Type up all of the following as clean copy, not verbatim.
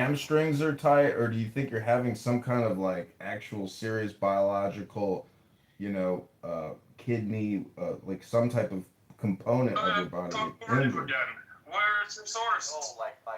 hamstrings are tight, or do you think you're having some kind of like actual serious biological, kidney, like some type of component of your body injured? Again, where's your source? Oh, like my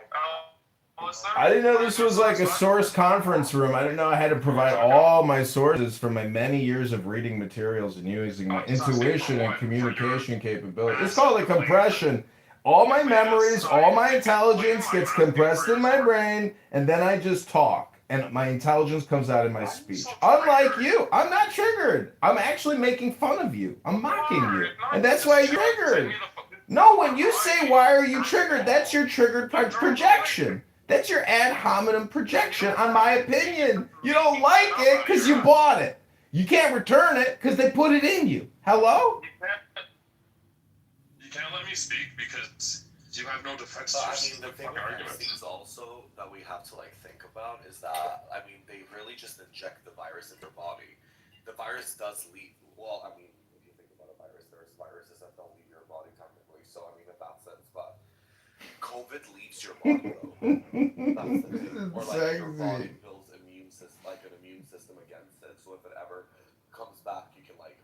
I didn't know this was like a source conference room. I didn't know I had to provide all my sources from my many years of reading materials and using my intuition and communication capability. It's called a compression. All my memories, all my intelligence gets compressed in my brain, and then I just talk. And my intelligence comes out in my speech. Unlike you, I'm not triggered. I'm actually making fun of you. I'm mocking you. And that's why you're triggered. No, when you say, why are you triggered? That's your triggered projection. That's your ad hominem projection on my opinion. You don't like it because you bought it. You can't return it because they put it in you. Hello? You can't let me speak because you have no defense. But I mean, the thing with vaccines also that we have to like think about is that I mean they really just inject the virus in their body. The virus does leave. Well, I mean, if you think about a virus, there's viruses that don't leave your body technically. So I mean, in that sense, but COVID leaves your body though. That's the thing. Or like your Sexy. body builds immune system, like an immune system against it. So if it ever comes back, you can like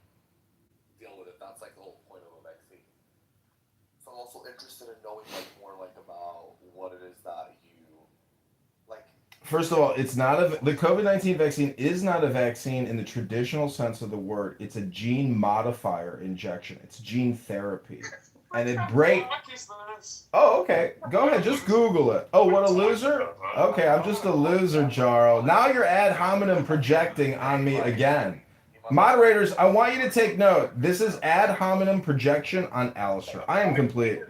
deal with it. That's like the whole point of a vaccine. So I'm also interested in knowing like more like about what it is that you like. First of all, it's not the COVID-19 vaccine is not a vaccine in the traditional sense of the word. It's a gene modifier injection. It's gene therapy. And it break. Oh, okay. Go ahead. Just Google it. Oh, what a loser? Okay, I'm just a loser, Jarl. Now you're ad hominem projecting on me again. Moderators, I want you to take note. This is ad hominem projection on Alistair. I am complete.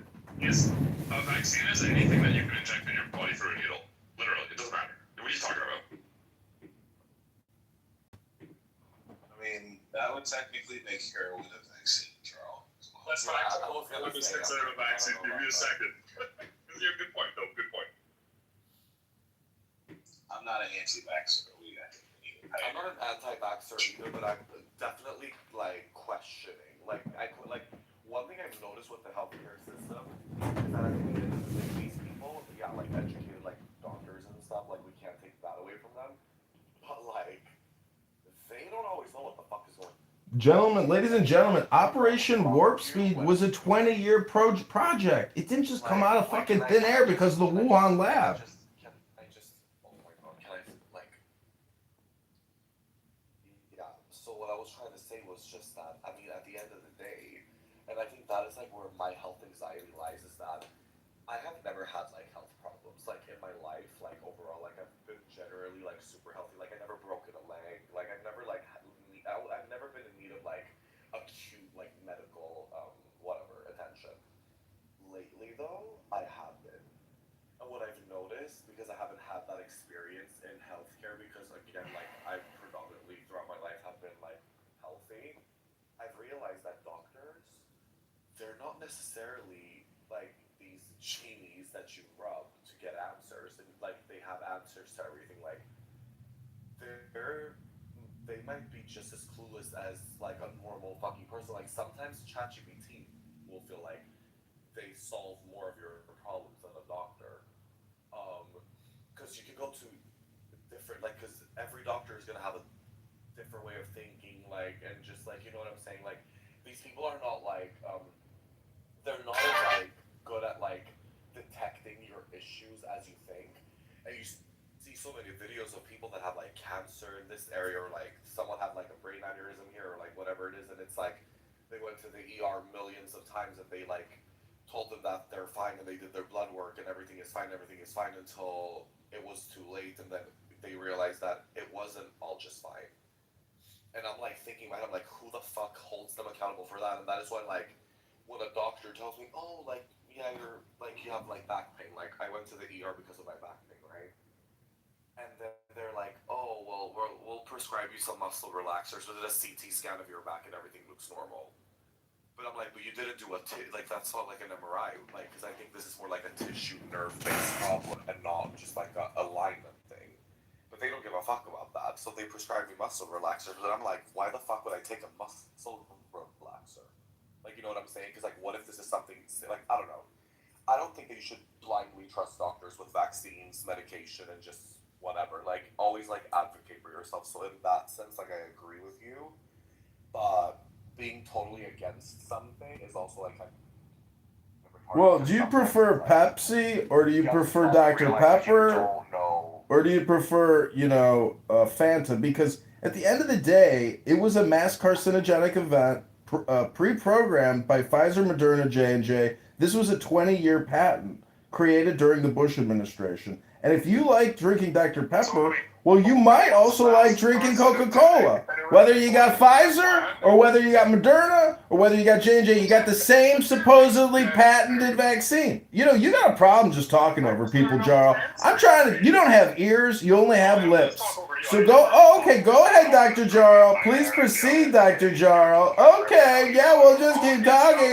Yes, a vaccine is anything that you can inject in your body through a needle. Literally, it doesn't matter. What are you talking about? I mean, that would technically make heroin a vaccine, Charles. Let's not let me consider a vaccine. Give me a second. Yeah, good point, though. Good point. I'm not an anti-vaxxer. I'm not an anti-vaxxer either, but I'm definitely like questioning. Like one thing I've noticed with the healthcare system is that I mean, like, these people, yeah, like educated like doctors and stuff, like we can't take that away from them, but like they don't always know what the fuck is going on. Gentlemen, ladies and gentlemen, Operation Warp Speed was a 20-year project. It didn't just come out of fucking thin air because of the Wuhan lab. Oh my god, can I like yeah, so what I was trying to say was just that, I mean, at the end of the day, and I think that is like where my health anxiety lies, is that I have never had like health problems, like in my life, like overall, like I've been generally like super healthy, like I never broken a leg, like I've never like I've never been in need of like acute like medical whatever attention. Lately though, I have been. And what I've noticed, because I haven't had that experience in healthcare, because again, like I predominantly throughout my life have been like healthy, I've realized that doctors, they're not necessarily like these genies that you rub to get answers, and like they have answers to everything. Like they're they might be just as clueless as like a normal fucking person. Like sometimes ChatGPT will feel like they solve more of your problems than a doctor. Because you can go to different, like, because every doctor is gonna have a different way of thinking, like, and just like, you know what I'm saying, like, these people are not like, they're not as like good at like detecting your issues as you think, and you see so many videos of people that have like cancer in this area, or like someone had like a brain aneurysm here, or like whatever it is, and it's like they went to the ER millions of times and they like told them that they're fine and they did their blood work and everything is fine until it was too late, and then they realized that it wasn't all just fine. And I'm like thinking in my head, I'm like, who the fuck holds them accountable for that? And that is when a doctor tells me, oh, like, yeah, you're like you have like back pain. Like I went to the ER because of my back pain, right? And then they're like, oh, well, we'll prescribe you some muscle relaxers. We did a CT scan of your back and everything looks normal. But I'm like, but you didn't do like that's not like an MRI, like because I think this is more like a tissue nerve based problem and not just like a alignment thing. But they don't give a fuck about that, so they prescribe me muscle relaxers. And I'm like, why the fuck would I take a muscle relaxer? Like, you know what I'm saying? Because like, what if this is something like I don't know. I don't think that you should blindly trust doctors with vaccines, medication, and just whatever. Like, always, like, advocate for yourself. So in that sense, like, I agree with you. But being totally against something is also, like, kind of retarded. Well, do you prefer Pepsi or do you prefer Dr. Pepper? Or do you prefer, Fanta? Because at the end of the day, it was a mass carcinogenic event pre-programmed by Pfizer, Moderna, J&J. This was a 20-year patent created during the Bush administration. And if you like drinking Dr. Pepper, well, you might also like drinking Coca-Cola. Whether you got Pfizer or whether you got Moderna or whether you got J&J, you got the same supposedly patented vaccine. You got a problem just talking over people, Jarl. I'm trying to, you don't have ears, you only have lips. So go ahead, Dr. Jarl. Please proceed, Dr. Jarl. Okay, yeah, we'll just keep talking.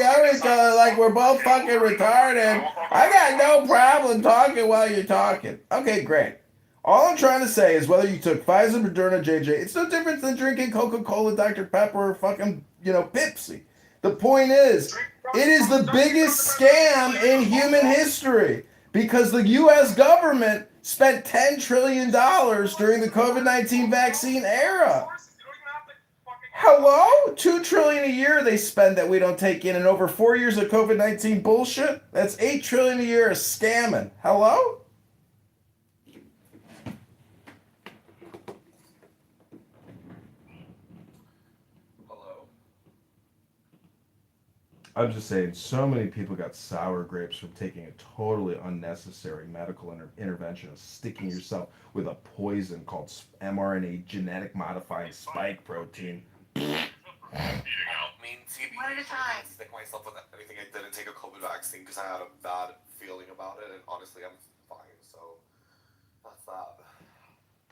Like we're both fucking retarded. I got no problem talking while you're talking. Okay, great. All I'm trying to say is whether you took Pfizer, Moderna, JJ, it's no different than drinking Coca-Cola, Dr. Pepper, or fucking, Pepsi. The point is, it is the biggest scam in human history because the U.S. government spent $10 trillion during the COVID-19 vaccine era. Hello? $2 trillion a year they spend that we don't take in, and over 4 years of COVID-19 bullshit, that's $8 trillion a year of scamming. Hello? I'm just saying, so many people got sour grapes from taking a totally unnecessary medical intervention of sticking yourself with a poison called mRNA genetic modifying spike protein. One at a time. Stick myself with anything. I didn't take a COVID vaccine because I had a bad feeling about it, and honestly, I'm fine. So that's that.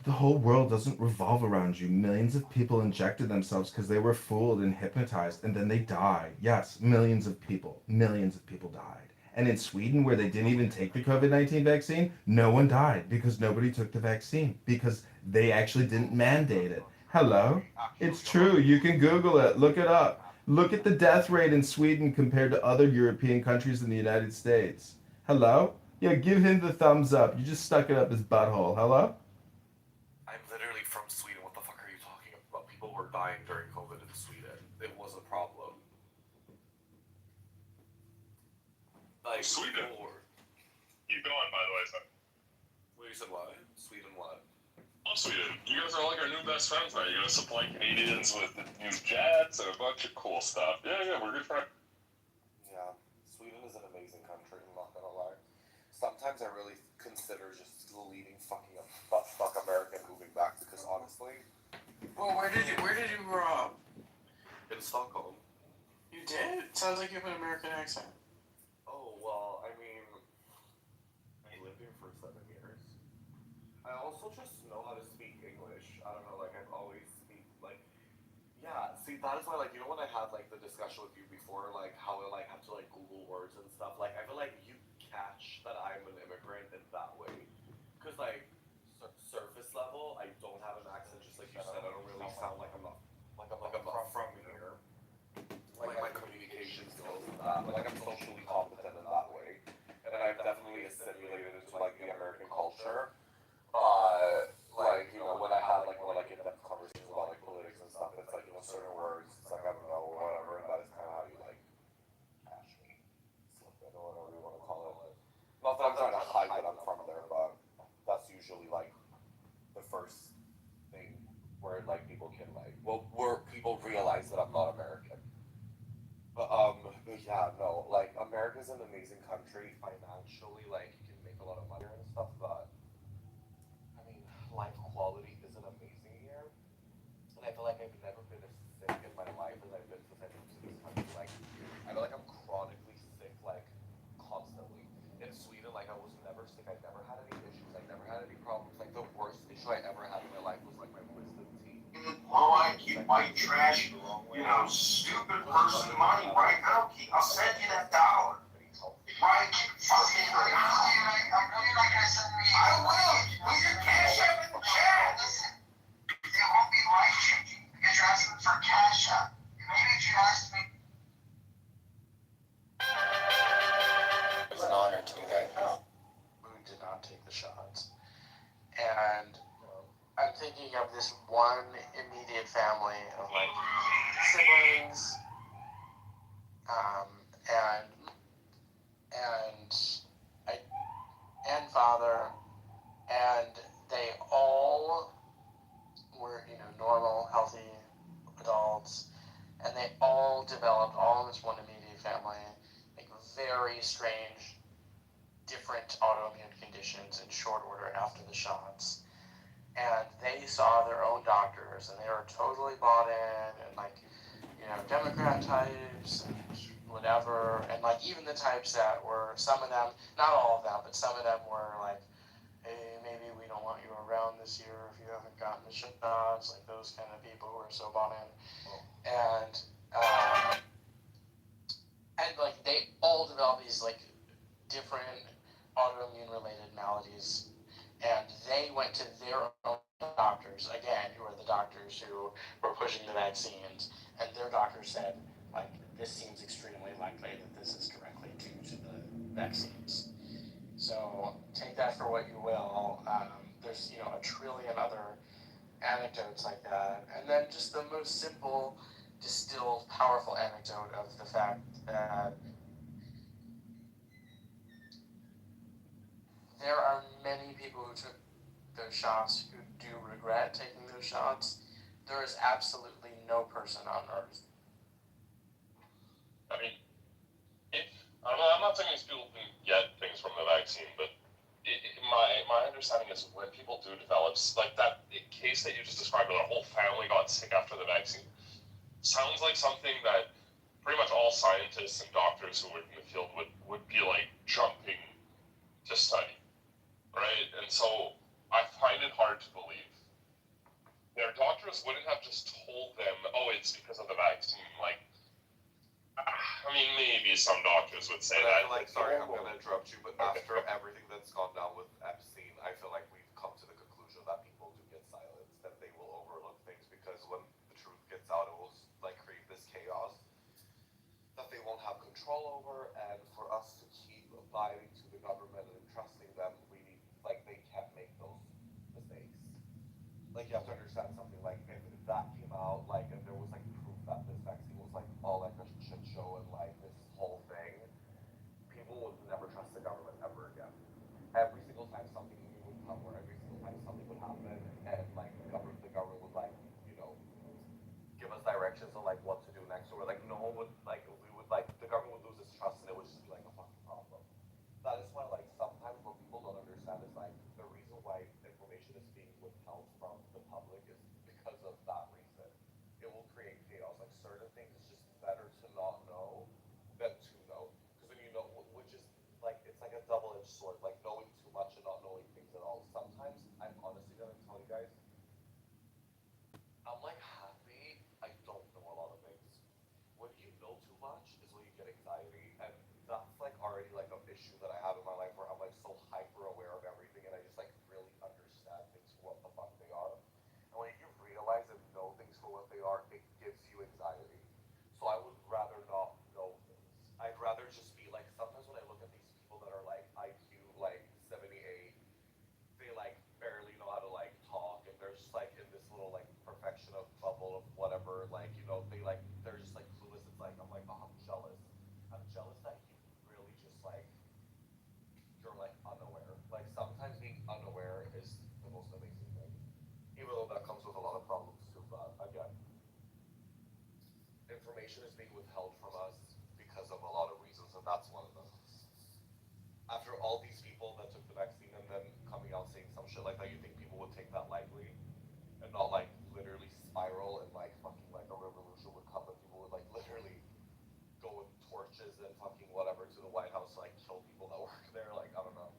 The whole world doesn't revolve around you. Millions of people injected themselves because they were fooled and hypnotized, and then they died. Yes, millions of people died. And in Sweden, where they didn't even take the COVID-19 vaccine, no one died because nobody took the vaccine because they actually didn't mandate it. Hello? It's true. You can Google it. Look it up. Look at the death rate in Sweden compared to other European countries in the United States. Hello? Yeah, give him the thumbs up. You just stuck it up his butthole. Hello? I'm literally from Sweden. What the fuck are you talking about? People were dying during COVID in Sweden. It was a problem. Like, Sweden? Keep going, by the way, son. Wait, you said what? Sweden what? Love Sweden. You guys are like our new best friends now. You're gonna supply Canadians with new jets and a bunch of cool stuff. Yeah, we're good friends. Yeah, Sweden is an amazing country, I'm not gonna lie. Sometimes I really consider just leaving fuck America and moving back because honestly. Well, where did you grow up? In Stockholm. You did? Sounds like you have an American accent. Oh, well, I mean, I lived here for 7 years. I also just know how to speak English. I don't know, like, I've always yeah, see, that is why, like, when I had, like, the discussion with you before, like, how I, like, have to, like, Google words and stuff, like, I feel like you catch that I'm an immigrant in that way. Because, like, surface level, I don't have an accent, just like you said. I don't really sound like I'm not from here. Like my communication skills and that, but like I'm socially competent in that way, and I've definitely assimilated into like the American culture. Like when I had like more like in-depth conversations about like politics and stuff, it's like certain words, it's like I don't know, whatever, and that is kind of how you like catch me, slip in, or whatever you want to call it. Not that I'm trying to hide that I'm from there, but that's usually like the first thing where like people can like where people realize that I'm not American. But yeah, no, like America's an amazing country financially, like you can make a lot of money and stuff, but I mean life quality isn't amazing here. And I feel like I've never been as sick in my life as I've been since I moved to this country. Like I feel like I'm chronically sick like constantly. In Sweden, like I was never sick, I never had any issues, I never had any problems. Like the worst issue I ever had in my life was like my wisdom teeth. Well, like you white trash, stupid person money right now. I'll send you that dollar. Right? Fucking I'm really not gonna send me. I will. With your cash app in the chat. Listen, it won't be life changing because you're asking for cash app. Maybe if you asked me. It's an honor. and I'm thinking of this one immediate family of like siblings, um, and and I and father, and they all were normal, healthy adults, and they all developed all in this one immediate family like very strange, different autoimmune conditions in short order after the shots. And they saw their own doctors, and they were totally bought in, and like Democrat types and whatever, and like even the types that were, some of them, not all of them, but some of them were like, hey, maybe we don't want you around this year if you haven't gotten the shots, like those kind of people who are so bought in. And like they all developed these like different autoimmune related maladies, and they went to their own doctors again, who are the doctors who were pushing the vaccines, and their doctor said, like, this seems extremely likely that this is directly due to the vaccines. So take that for what you will. There's a trillion other anecdotes like that, and then just the most simple, distilled, powerful anecdote of the fact that there are many people who took those shots who do regret taking those shots. There is absolutely no person on earth. I mean, I'm not saying these people can get things from the vaccine, but my understanding is when people do develop, like that case that you just described, where the whole family got sick after the vaccine, sounds like something that pretty much all scientists and doctors who work in the field would be like jumping to study, right? And so I find it hard to believe their doctors wouldn't have just told them, oh, it's because of the vaccine. Like, I mean, maybe some doctors would say But I that. feel like, sorry, I'm going to interrupt you, but after everything that's gone down with Epstein, I feel like we've come to the conclusion that people do get silenced, that they will overlook things, because when the truth gets out, it will like create this chaos that they won't have control over. And for us to keep abiding to the government and trusting them, we need, like, they can't make those mistakes. Like, you have to understand something, like, if that came out, like, and there was like proof that this vaccine was like all like a shit show and like this whole thing, people would never trust the government ever again. Every single time something new would come, or every single time something would happen, and like the government would like, give us directions on like what to do next, or like no one would, like, we would, like, the government would lose its trust, and it would just be like a fucking problem. That is why, like, sometimes what people don't understand is like the reason why information is being withheld from the public is because of that reason. It will create chaos. Like, certain things is just better to not know than to know, because when you know, which is like, it's like a double-edged sword. Like, knowing too much and not knowing things at all. Sometimes I'm honestly gonna tell you guys, I'm like happy I don't know a lot of things. When you know too much is when you get anxiety, and that's like already like an issue that I have in my life, where I'm like so hyper aware of everything, and I just like really understand things for what the fuck they are. And when you realize and know things for what they are, it gives you anxiety. So I would rather not know things. I'd rather just be like, sometimes when I look at these people that are like IQ like 78, they like barely know how to like talk, and they're just like in this little like perfection of bubble of whatever, like, they like, they're just like clueless. It's like, I'm like, oh, I'm jealous that you really just like, you're like unaware. Like, sometimes being unaware is the most amazing thing, even though that comes with a lot of problems too. But again, information is being withheld from us because of a lot of reasons, and that's one of them. After all these people that took the vaccine and then coming out saying some shit like that, you think people would take that lightly and not like literally spiral, and like fucking like a revolution would come, and people would like literally go with torches and fucking whatever to the White House to like kill people that work there? Like, I don't know.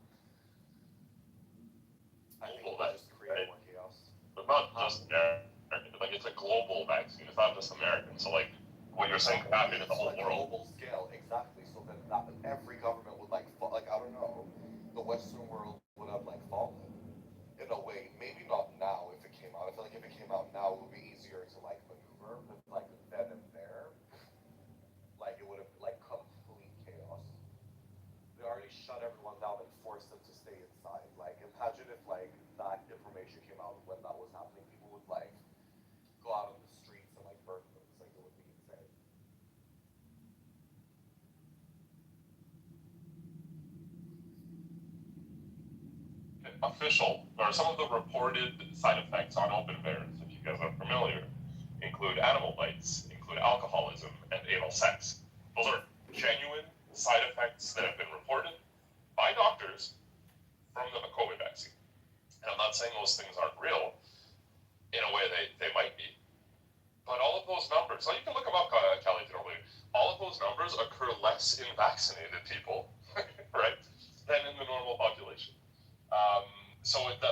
I think it would just create more chaos. But not just American, like it's a global vaccine. It's not just American. So like what you're saying could happen in the whole like world. Global scale, exactly. So then that, every government would like, like, I don't know, the Western world would have like fallen in a way. Maybe not now if it came out. I feel like if it came out now, it would be easier to like maneuver. But like then and there, like it would have like complete chaos. They already shut everyone down and forced them to stay inside. Like, imagine if like that information official, or some of the reported side effects on open bears, if you guys are familiar, include animal bites, include alcoholism, and anal sex. Those are genuine side effects that have been reported by doctors from the COVID vaccine. And I'm not saying those things aren't real. In a way, they might be. But all of those numbers, you can look them up, Kelly, if you don't believe. All of those numbers occur less in vaccinated people, right, than in the normal population.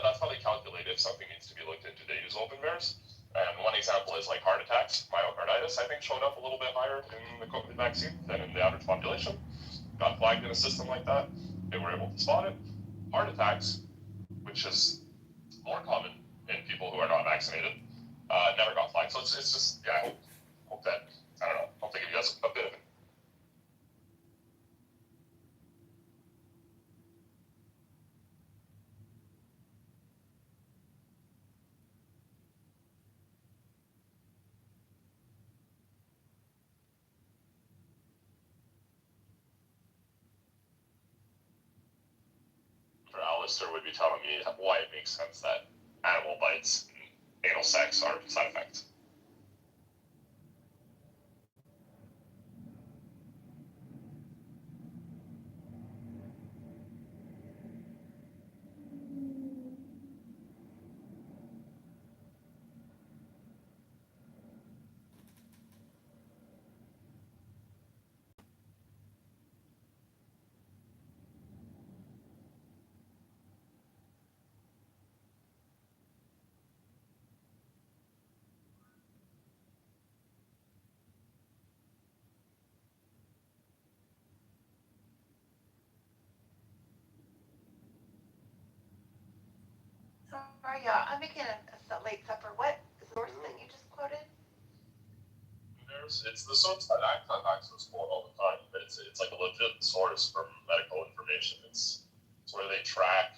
That's how they calculate if something needs to be looked into to use open bears. And one example is like heart attacks, myocarditis, I think, showed up a little bit higher in the COVID vaccine than in the average population. Got flagged in a system like that. They were able to spot it. Heart attacks, which is more common in people who are not vaccinated, never got flagged. So it's just, I hope that, I don't know, I'll give you guys a bit of it. Alistair would be telling me why it makes sense that animal bites and anal sex are side effects. Sorry, y'all. I'm making a late supper. What source that you just quoted? It's the source that access quote all the time, but it's like a legit source for medical information. It's where they track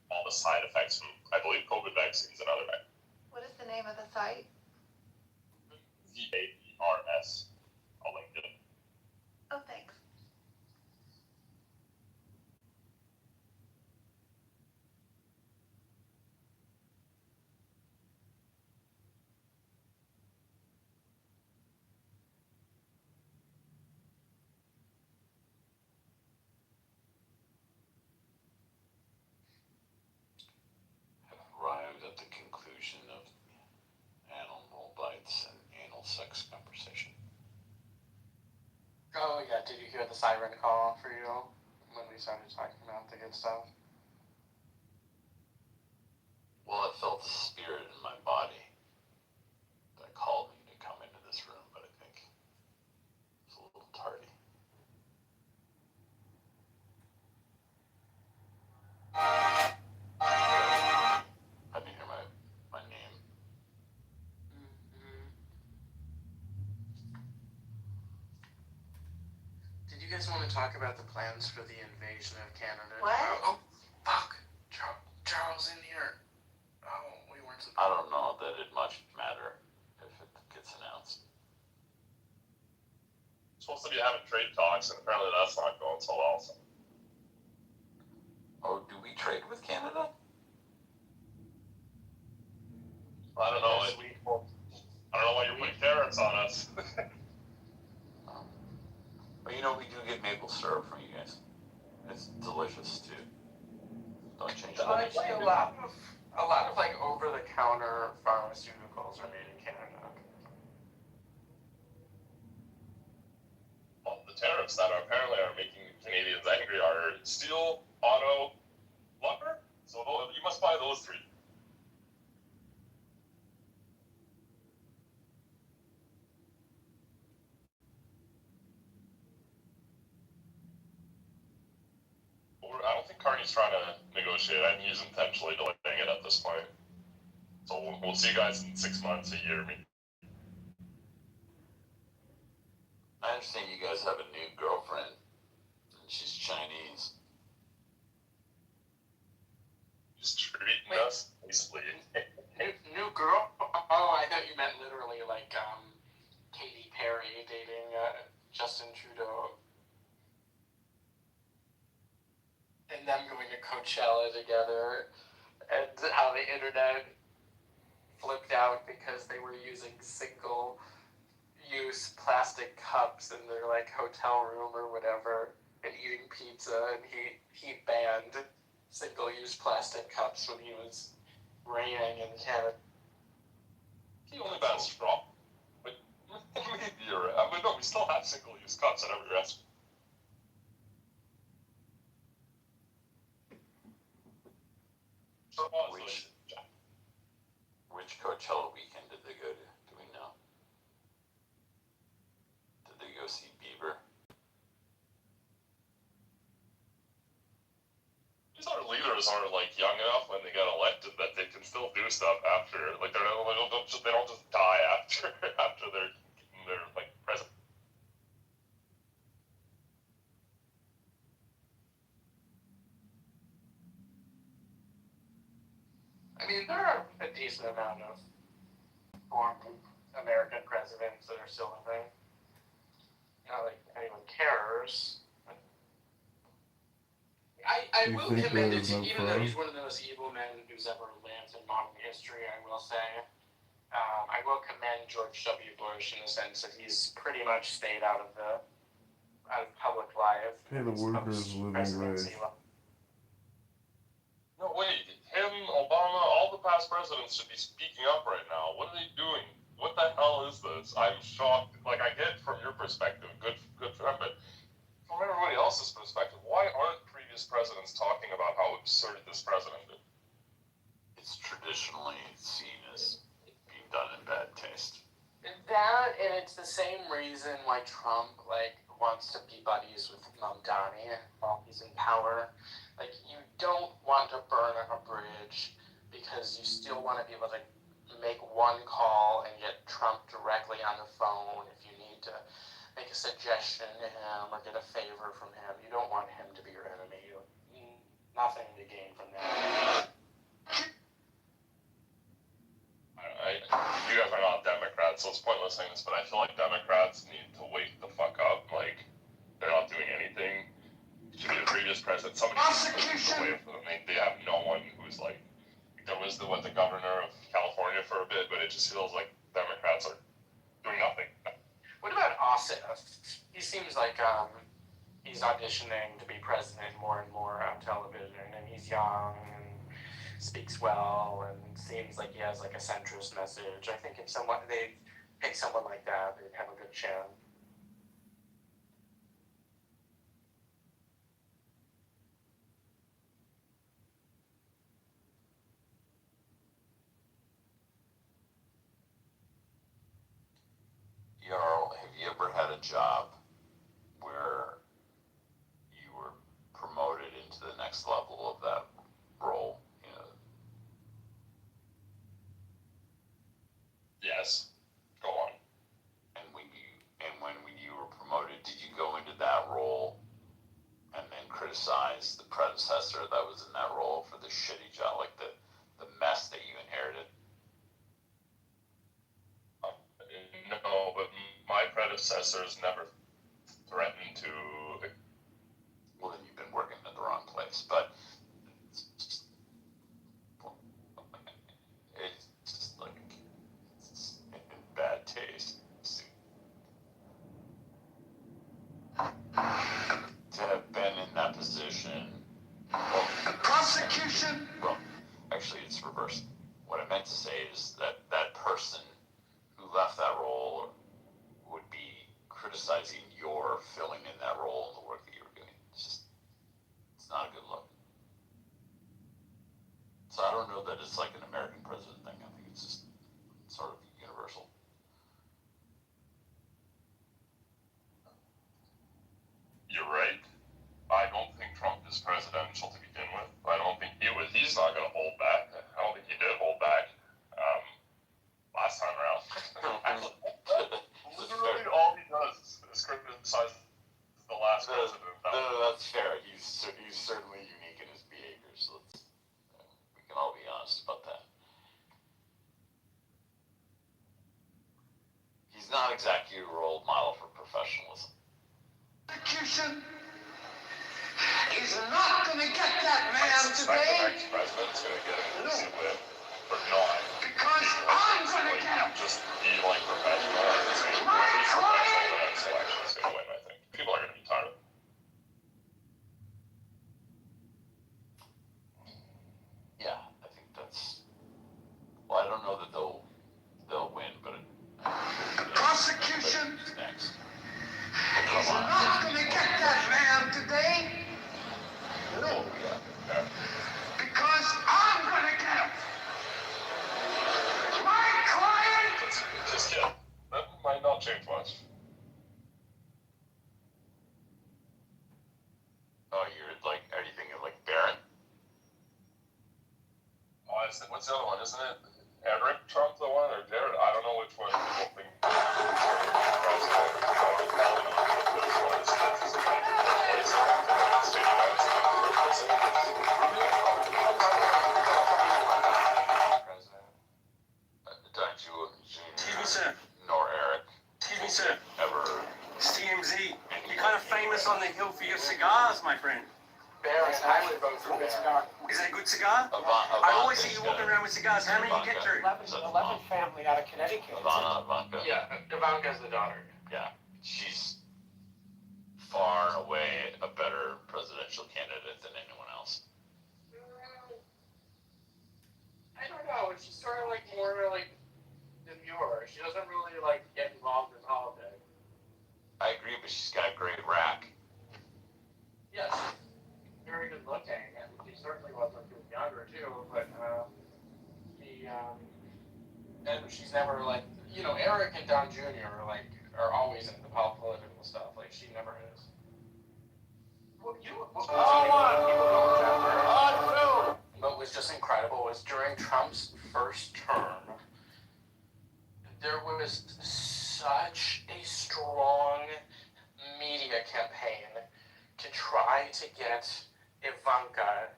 all the side effects from, I believe, COVID vaccines and other vaccines. What is the name of the site? VAERS. I'll link it. Oh, thanks. Arrived at the conclusion of animal bites and anal sex conversation. Oh yeah, did you hear the siren call for you when we started talking about the good stuff? Well, I felt a spirit in my body that called me to come into this room, but I think it's a little tardy. I didn't hear my name. Mm-hmm. Did you guys want to talk about the plans for the invasion of Canada? What? Oh, fuck! Charles in here. Oh, we weren't supposed. I don't know that it much matter if it gets announced. Supposed to be having trade talks, and apparently that's not going so well. So. Oh, do we trade with Canada? I don't know. I don't know why you're putting tariffs on us. But we do get maple syrup from you guys. It's delicious too. Don't change it. Actually, a lot of like over-the-counter pharmaceuticals are made in Canada. Well, the tariffs that apparently are making Canadians angry are steel, auto, lumber. So you must buy those three. I don't think Carney's trying to negotiate. I think he's intentionally delaying it at this point. So we'll see you guys in 6 months, a year, maybe. I understand you guys have a new girlfriend, and she's Chinese. Just treating us, basically. New girl? Oh, I thought you meant literally like Katy Perry dating Justin Trudeau. And them going to Coachella together. internet flipped out because they were using single-use plastic cups in their like hotel room or whatever, and eating pizza, and he banned single-use plastic cups when he was reigning in Canada. He only banned straw. Like, no, we still have single-use cups at every restaurant. Which Coachella weekend did they go to? Do we know? Did they go see Bieber? These our leaders are like young enough when they get elected that they can still do stuff after. Like they don't just die after they're like president. I mean, there are a decent amount of former American presidents that are still living. Not like anyone cares. I You will think commend it there's to, no even though pro? he's one of the most evil men who's ever lived in modern history, I will say. I will commend George W. Bush in the sense that he's pretty much stayed out of public life. Pay the workers living Presidency. wage. No, wait. Him, Obama, all the past presidents should be speaking up right now. What are they doing? What the hell is this? I'm shocked. Like, I get from your perspective, good for them, but from everybody else's perspective, why aren't previous presidents talking about how absurd this president is? It's traditionally seen as being done in bad taste. That, and it's the same reason why Trump, like, wants to be buddies with Mamdani while he's in power. Like, you don't want to burn a bridge because you still want to be able to make one call and get Trump directly on the phone if you need to make a suggestion to him or get a favor from him. You don't want him to be your enemy. Nothing to gain from that. You guys are not Democrats, so it's pointless saying this, but I feel like Democrats need to wake the fuck up. Like, they're not doing anything. To be the previous president, somebody needs to away from them. They have no one who's like, there was the governor of California for a bit, but it just feels like Democrats are doing nothing. What about Ossoff? He seems like he's auditioning to be president more and more on television, and he's young and speaks well and seems like he has like a centrist message. I think if they pick someone like that, they'd have a good chance. Jarl, have you ever had a job where you were promoted into the next level of that role? You know? Yes. Go on. And when you were promoted, did you go into that role and then criticize the predecessor that was in that role for the shitty job, like the mess that you inherited? No, but my predecessors never threatened to. Well, then you've been working at the wrong place, but it's just like it's in bad taste to have been in that position. Well, Prosecution. well, actually, it's reversed. What I meant to say is that that person who left that role would be criticizing your filling in that role and the work that you were doing. It's not a good look. So I don't know that it's like an American president thing. I think it's just sort of universal. You're right. I don't think Trump is presidential to begin with. I don't think he's not going to hold back. I don't think he did hold back last time around. Literally all he does is criticize the last president. No, that's fair. He's certainly unique in his behavior, so we can all be honest about that. He's not exactly a role model for professionalism. Prosecution is not going to get that man I suspect the today. next president's going to get an easy win. or not. Because I'm gonna get him. Just be like professional and say, My at least professional client. the next election's gonna win, I think. People are gonna be tired of it. Yeah, I think that's. Well, I don't know that they'll win, but Prosecution who's next? is not gonna get that man today. No. Yeah. Because I'm gonna get him. My client. Just kidding. That might not change much. Oh, you're like, are you thinking like Barron? What's the other one? Isn't it Eric Trump the one or Jared? I don't know which one people think. President. Don Jr. Excuse me, sir. Nor Eric Excuse me, sir. ever. It's TMZ. You're kind of famous on the hill for your cigars, my friend. Barron, I would vote for Barron. Is it a good cigar? I always see you walking around with cigars. How many do you get through? 11 family out of Connecticut. Ivanka. Yeah, Ivanka's the daughter. Yeah, she's far and away a better presidential candidate than anyone else. I don't know. She's sort of like more like demure. She doesn't really like get involved in politics. I agree, but she's got a great rack. Yes, very good looking, and she certainly was when she was younger too. But and she's never like Eric and Don Jr. are always into political stuff. Like she never is. What was just incredible was during Trump's first term, there was such a strong media campaign to try to get Ivanka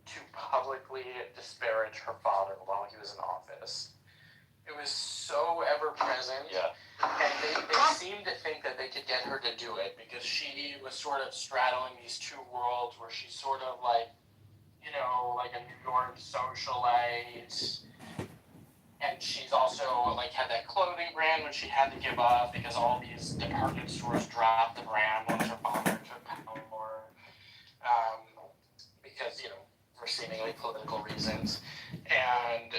to publicly disparage her father while he was in office. It was so ever present. Yeah. And they seemed to think that they could get her to do it because she was sort of straddling these two worlds where she's sort of like, like a New York socialite. And she's also like had that clothing brand which she had to give up because all these department stores dropped the brand once her father took power. Because, for seemingly political reasons. And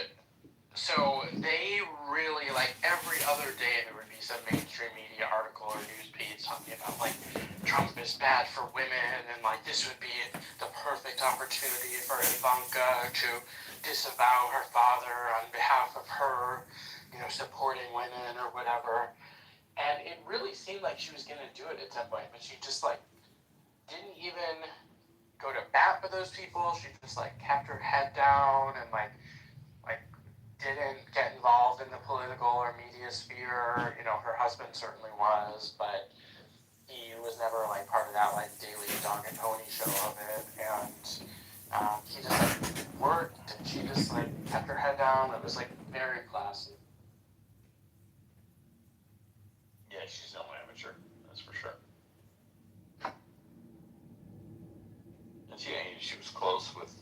so they really, like, every other day there would be some mainstream media article or news piece talking about, like, Trump is bad for women and, like, this would be the perfect opportunity for Ivanka to disavow her father on behalf of her, supporting women or whatever. And it really seemed like she was going to do it at some point, but she just, like, didn't even go to bat for those people. She just, like, kept her head down and, like didn't get involved in the political or media sphere. Her husband certainly was, but he was never like part of that like daily dog and pony show of it. And he just like worked, and she just like kept her head down. It was like very classy. Yeah, she's no amateur, that's for sure. And she was close with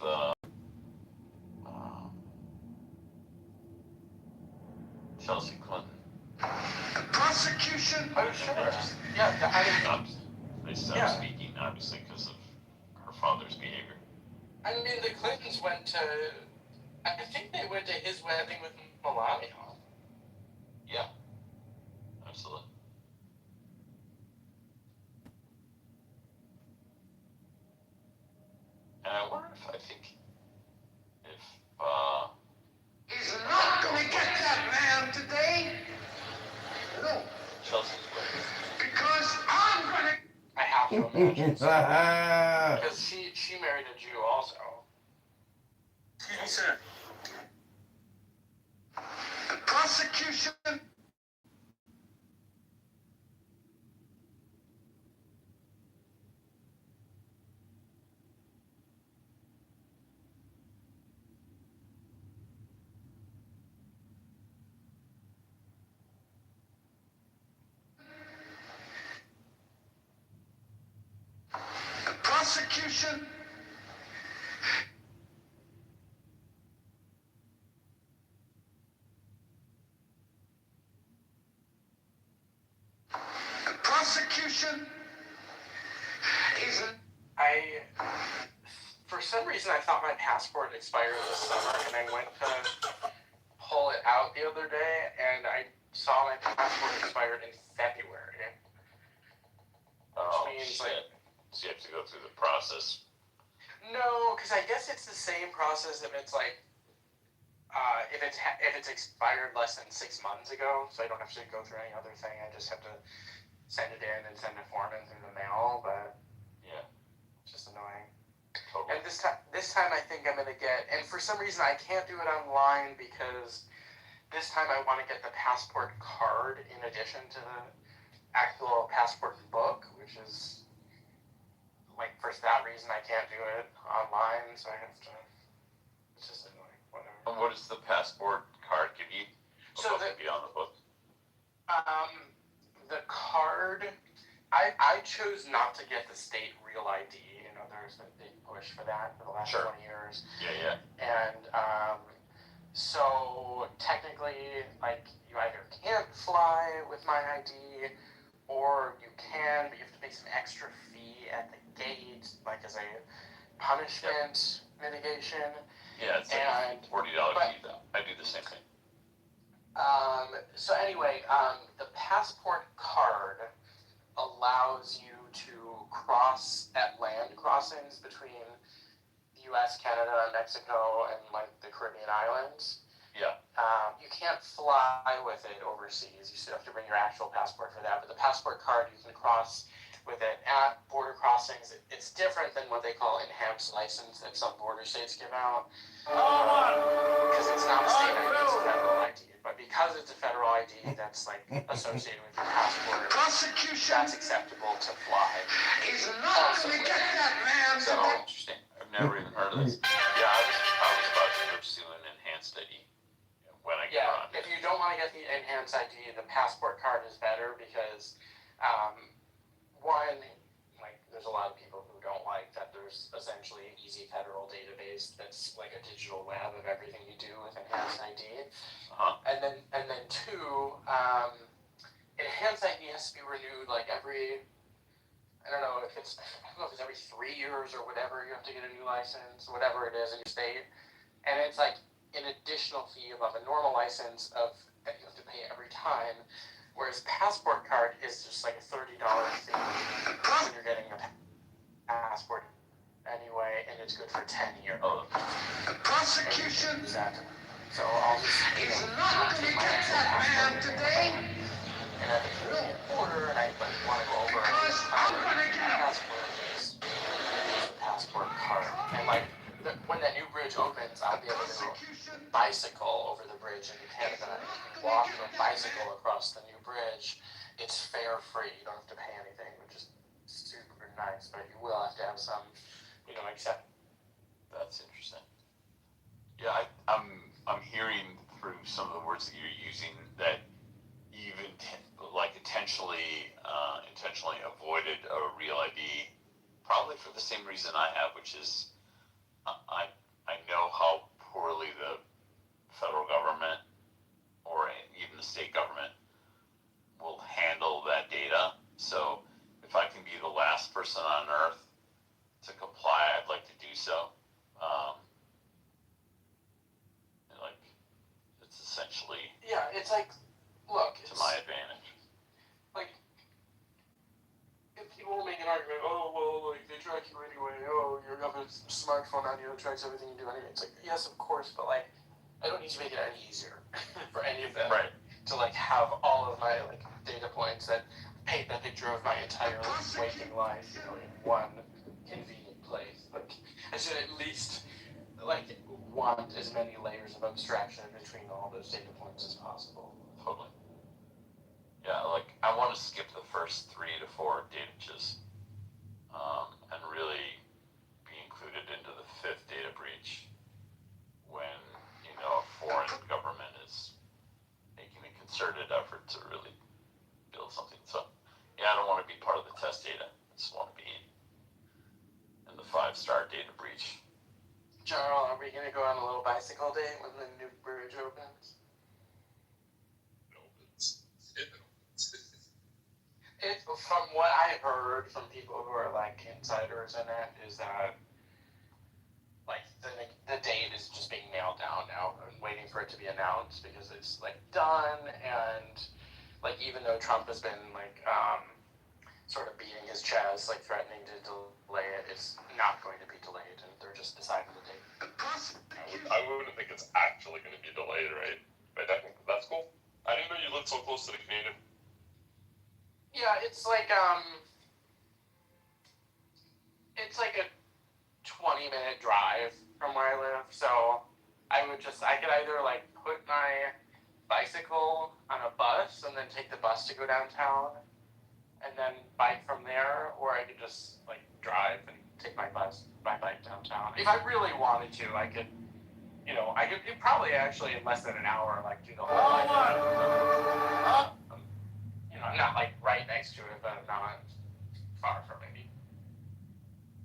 Chelsea Clinton. The prosecution. Oh, sure. Yeah, They stopped speaking, obviously, because of her father's behavior. I mean, the Clintons went to. I think they went to his wedding with Melania. Yeah, absolutely. And I wonder if He's not gonna get that man today. No. Chelsea's wedding. Because I'm gonna. I have to imagine so. Because she married a Jew also. Excuse me, sir. The prosecution. The prosecution. Prosecution is for some reason, I thought my passport expired this summer, and I went to pull it out the other day, and I saw my passport expired in February. Oh, means, shit. like- So you have to go through the process. No, because I guess it's the same process if it's like, if it's expired less than 6 months ago, so I don't have to go through any other thing. I just have to send it in and send a form in through the mail, but Yeah, it's just annoying. totally. And this time I think I'm gonna get, and for some reason I can't do it online because this time I want to get the passport card in addition to the actual passport book, which is like for that reason I can't do it online, so I have to. It's just annoying. Whatever. And what does the passport card give you? So Above and beyond the book. The card, I chose not to get the state real ID. You know, there's a big push for that for the last Sure. 20 years. Yeah. And so technically, like, you either can't fly with my ID, or you can, but you have to pay some extra fee at the gate, like as a punishment mitigation. Yeah, it's like And a $40 but- fee though. I do the same thing. So anyway, the passport card allows you to cross at land crossings between the U.S., Canada, Mexico, and like the Caribbean islands. Yeah. You can't fly with it overseas. You still have to bring your actual passport for that. But the passport card, you can cross with it at border crossings. It's different than what they call enhanced license that some border states give out. Because it's not a state ID, it's a federal ID. But because it's a federal ID that's like associated with your passport, prosecution that's acceptable to fly. is not going to get that man So today. interesting. I've never even heard of this. Yeah, I was about to pursue an enhanced ID when I get Yeah, on. if you don't want to get the enhanced ID, the passport card is better because, one, like, there's a lot of people who don't like that there's essentially an easy federal database that's like a digital web of everything you do with enhanced ID. Uh-huh. And then two, enhanced ID has to be renewed like every, I don't know if it's every 3 years or whatever, you have to get a new license, whatever it is in your state. And it's like an additional fee above a normal license that you have to pay every time. Whereas passport card is just like a $30 fee when you're getting a passport anyway, and it's good for 10 years. Oh, Prosecution So I'll just is not going to get that man today. and at the Canadian border, and I want to go over Because I'm gonna get him. passport is a passport card, and like when that new bridge opens, I'll be able to Prosecution bicycle over the bridge into Canada. You can walk or bicycle across the new bridge. It's fare free. You don't have to pay anything, which is super nice. But you will have to have some, accept. that's interesting. Yeah, I'm hearing through some of the words that you're using that you've intentionally avoided a real ID, probably for the same reason I have, which is I know how poorly the federal government or even the state government will handle that data. So if I can be the last person on earth to comply, I'd like to do so. It's essentially Yeah, it's like, look, to my advantage. like, if people make an argument, oh, well, like, they track you anyway, oh, you have a smartphone on you that tracks everything you do anyway. It's like, yes, of course, but, like, I don't need to make it any easier for any of them Right. to, like, have all of my, like, data points that paint that picture of my entire waking life, in one convenient place. Like, I should at least, like, want as many layers of abstraction between all those data points as possible. Totally. Yeah, like I want to skip the first 3 to 4 datages, and really be included into the 5th data breach when a foreign government is making a concerted effort to really build something. So yeah, I don't want to be part of the test data. I just want to be in the 5-star data breach. General, are we gonna go on a little bicycle date when the new bridge opens? It opens. It's from heard from people who are like insiders in it is that like the date is just being nailed down now and waiting for it to be announced because it's like done, and like even though Trump has been like sort of beating his chest, like threatening to delay it, it's not going to be delayed, and they're just deciding the date. I wouldn't think it's actually going to be delayed, right? But I think that's cool. I didn't know you lived so close to the Canadian. Yeah, it's like a 20-minute drive from where I live, so I could either like put my bicycle on a bus and then take the bus to go downtown and then bike from there, or I could just like drive and take my bike downtown. If I really wanted to, I could probably actually in less than an hour like do the whole bike ride. I'm not like right next to it, but I'm not far from it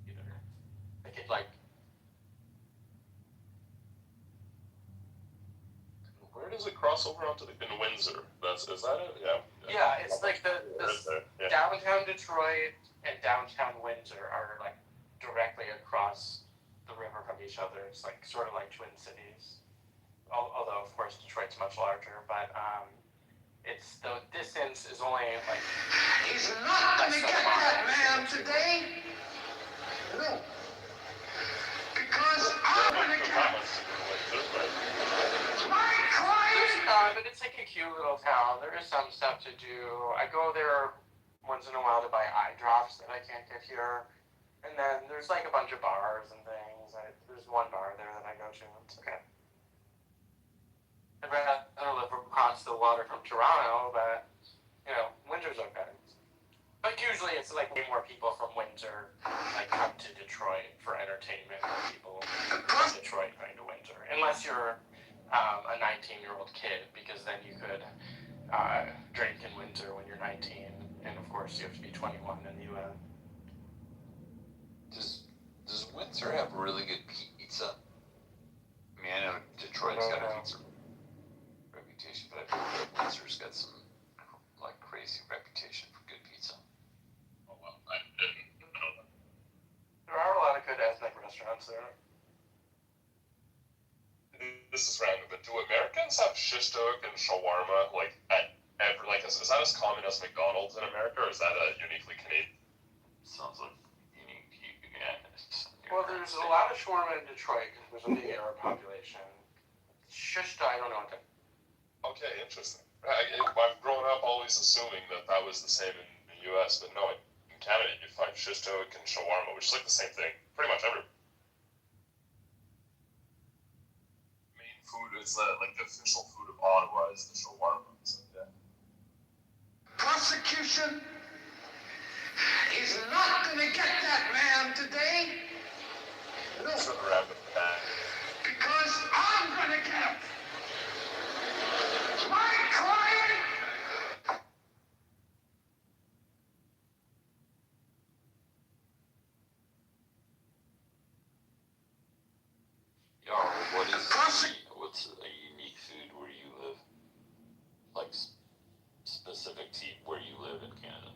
either. I could like. Where does it cross over onto in Windsor? Is that it? Yeah. Yeah, it's like the Yeah. downtown Detroit and downtown Windsor are like directly across the river from each other. It's like sort of like twin cities. Although of course Detroit's much larger, but it's the distance is only like. He's not gonna get that man today. No. Because I'm gonna get my client. But it's like a cute little town. There is some stuff to do. I go there once in a while to buy eye drops that I can't get here. And then there's like a bunch of bars and things. There's one bar there that I go to. It's okay. I'd rather live across the water from Toronto, but, Windsor's okay. But usually it's like way more people from Windsor like come to Detroit for entertainment than people from Detroit going to Windsor. Unless you're a 19-year-old kid, because then you could drink in Windsor when you're 19, and of course you have to be 21 in the U.S. Does Windsor have really good pizza? I mean, I know Detroit's got a pizza reputation, but I feel like Windsor's got some like crazy reputation for good pizza. Oh well, I didn't know that. There are a lot of good ethnic restaurants there. This is random, but do Americans have shish kebab and shawarma is that as common as McDonald's in America, or is that a uniquely Canadian? Sounds like unique. Yeah. Well, there's a lot of shawarma in Detroit because there's a big Arab population. Shish kebab, I don't know what that. Okay, interesting. I've grown up always assuming that was the same in the U.S., but no, in Canada you find shish kebab and shawarma, which is like the same thing, pretty much everywhere. Main food is like the official food of Ottawa is the shawarma. So, yeah. Prosecution is not gonna get that man today. No. Should grab the bag. Because I'm gonna get him. My client. What's a unique food where you live? Like specific to where you live in Canada?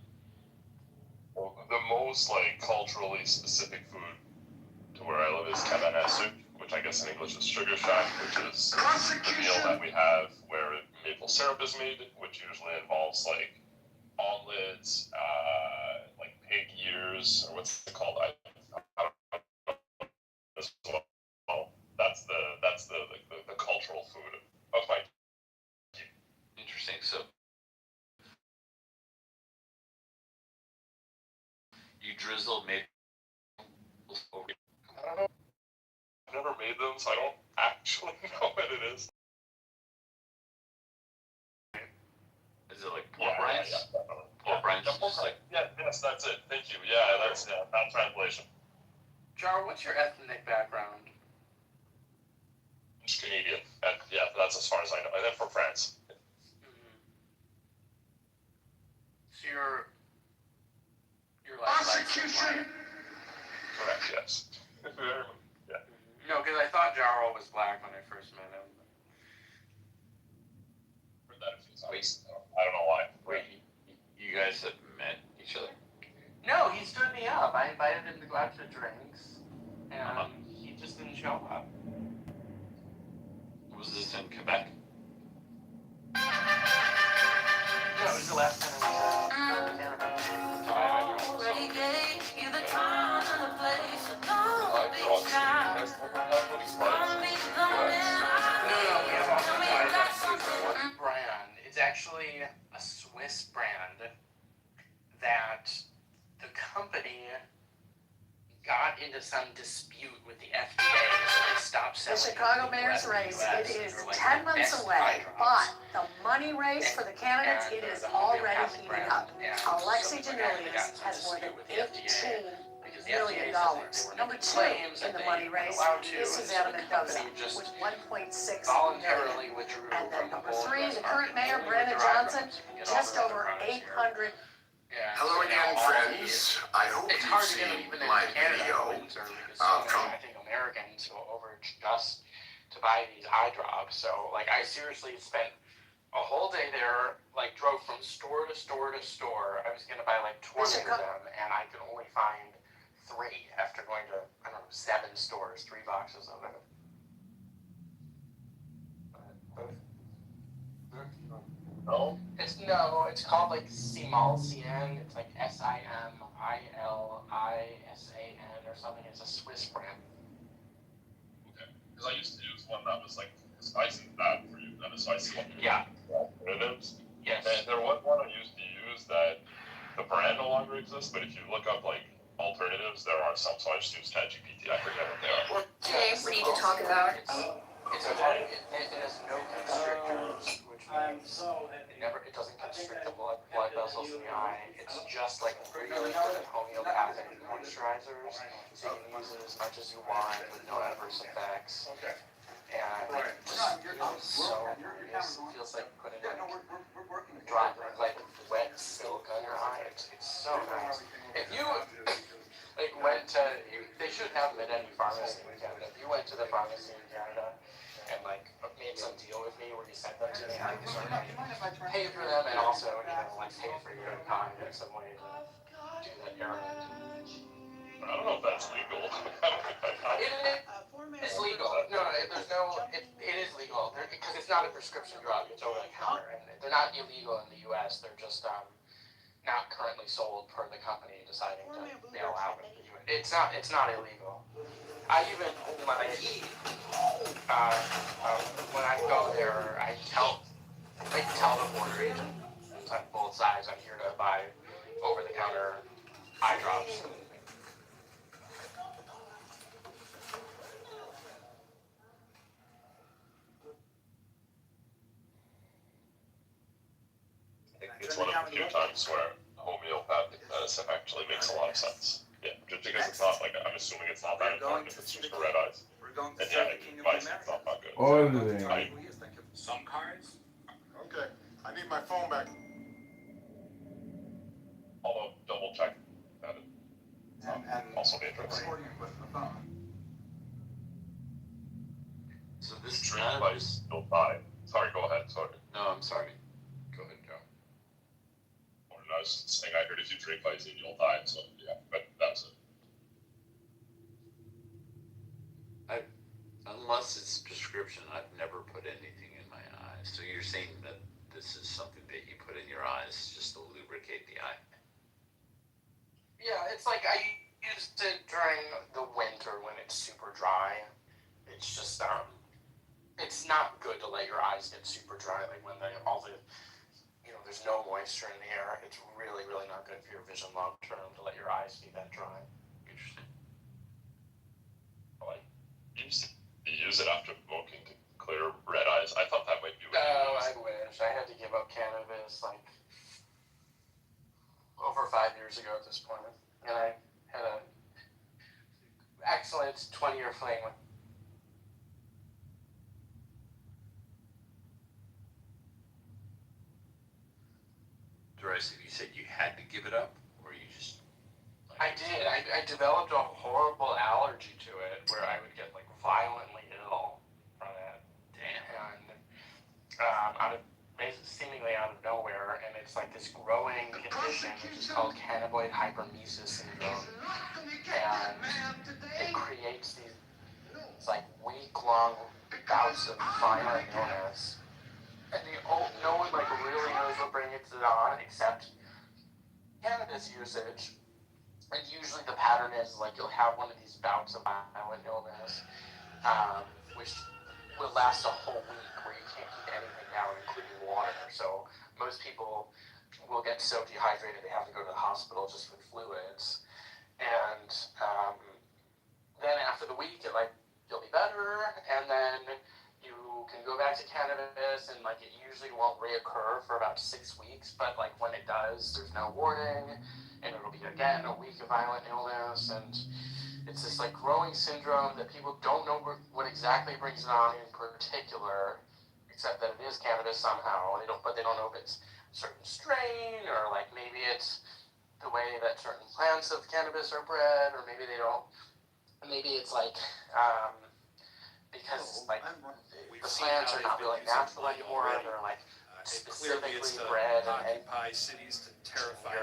Well, the most like culturally specific food to where I live is cabanessu, which I guess in English is sugar shack, which is the meal that we have where maple syrup is made, which usually involves like omelets, like pig ears, or what's it called? I don't know as well. That's the cultural food of my. Interesting. So you drizzle maple over. I don't know. I've never made them, so I don't actually know what it is. Is it like pork rinds? Pork rinds. Yes, that's it. Thank you. Yeah, that's that translation. Jar, what's your ethnic background? It's Canadian. And yeah, that's as far as I know. And then from France. So you're like Prosecution. Correct, yes. Yeah. No, because I thought Jarl was black when I first met him. Heard that a few times. I don't know why. Wait, you guys have met each other? No, I invited him to go out to drinks, and he just didn't show up. Was this in Quebec? No, it was the last time I was in Canada. Already gave you the time and the place, so don't be shy. Wanna be the man No, we have also tried that brand. It's actually a Swiss brand that the company got into some dispute with the FDA, so they stopped The selling Chicago it in the mayor's US. race, And it is they're like 10 the months best away, eye drops. but the money race for the candidates, it is already heating up. Alexi Janulius has more than $18 million. Number 2 in the money race is Susanna Mendoza with $1.6 voluntarily million. withdrew And then from number the 3, the whole current mayor, market, Brandon only with dry Johnson, drops. You get just all the over other products here. 800. Yeah, Hello so again, now all friends. I hope it's you've hard to get seen even in my Canada video winter because of so many, I think, Americans go over just to buy these eye drops. So, like, I seriously spent a whole day there, like, drove from store to store to store. I was going to buy, like, 20 of them, and I could only find 3 after going to, I don't know, 7 stores, 3 boxes of it. No? It's called like Simalsian. It's like Similisan or something. It's a Swiss brand. Okay. Because I used to use one that was like spicy bad for you, and a spicy one. Yeah. Alternatives. Yes. And there was one I used to use that the brand no longer exists, but if you look up like alternatives, there are some. So I just use ChatGPT. I forget what they are. Today we need to talk about It has no constrictors, which means it doesn't constrict the blood vessels in the eye. It's just like really good homeopathic moisturizers, so you can use it as much as you want with no adverse effects. And it just feels so nice. It feels like putting dry, like wet silk on your eye. It's so nice. If you like went to, they should have them at any pharmacy in Canada. If you went to the pharmacy in Canada and like made some deal with me where you sent them to me, I could sort of pay for them and also, like pay for your time in some way to do that errand. I don't know if that's legal. It's legal. No, there's no. It is legal because it's not a prescription drug. It's over the counter, and they're not illegal in the U.S. They're just not currently sold per the company deciding to bail out of the U.S. It's not illegal. I even when I eat, when I go there, I tell the border agent on both sides I'm here to buy over the counter eye drops. It's one of the few times where homeopathic medicine actually makes a lot of sense. Yeah, just because it's not like, I'm assuming it's not that important if it's just for red eyes. And yeah, advice it's not that good. Some cards? Okay, I need my phone back. Although, double check that it's also dangerous. So this True none of advice, don't buy. Sorry, go ahead, sorry. No, I'm sorry. Go ahead, Joe. Or I was just saying, I heard if you drink Visine, you'll die, so yeah, but that's it. Unless it's prescription, I've never put anything in my eyes. So you're saying that this is something that you put in your eyes just to lubricate the eye? Yeah, it's like I used it during the winter when it's super dry. It's just it's not good to let your eyes get super dry, like when there's no moisture in the air. It's really, really not good for your vision long term to let your eyes be that dry. Interesting. Like, you used to use it after smoking to clear red eyes. I thought that might be what Oh, you I used. wish. I had to give up cannabis like over 5 years ago at this point, and I had a excellent 20-year fling with. Derisive, you said you had to give it up, or you just? I did. I developed a horrible allergy to it where I would get like violently ill from it. Damn. And seemingly out of nowhere, and it's like this growing condition which is called cannabinoid hypermesis syndrome, and it creates these like week-long bouts of violent illness, and no one like really knows what brings it on except cannabis usage. And usually the pattern is like you'll have one of these bouts of violent illness, which will last a whole week where you can't keep anything down, including water. So most people will get so dehydrated they have to go to the hospital just with fluids. And then after the week, you'll be better, and then you can go back to cannabis, and like it usually won't reoccur for about 6 weeks, but like when it does, there's no warning, and it'll be again a week of violent illness, and it's this like growing syndrome that people don't know what exactly brings it on in particular, except that it is cannabis somehow. But they don't know if it's a certain strain, or like maybe it's the way that certain plants of cannabis are bred, or maybe they don't. Maybe it's like because like the plants are not really natural anymore. They're like specifically bred and cities to terrify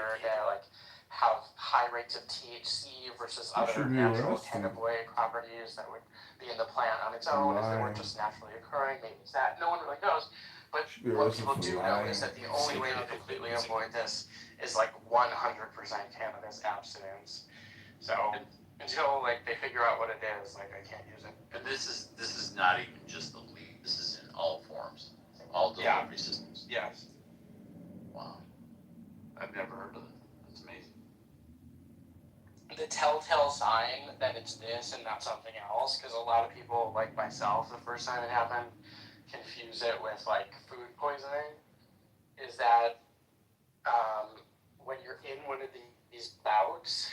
like have high rates of THC versus You other should be natural arrested. cannabinoid properties that would be in the plant on its own if they were just naturally occurring. Maybe it's that. No one really knows. But Should be what arrested people for do know lying. is that the only way to completely avoid this is like 100% cannabis abstinence. So until like they figure out what it is, like I can't use it. And this is not even just the lead. This is in all forms, all delivery systems. Yes. Wow, I've never heard of it. That's amazing. The telltale sign that it's this and not something else, because a lot of people, like myself, the first time it happened, confuse it with like food poisoning, is that when you're in one of these bouts,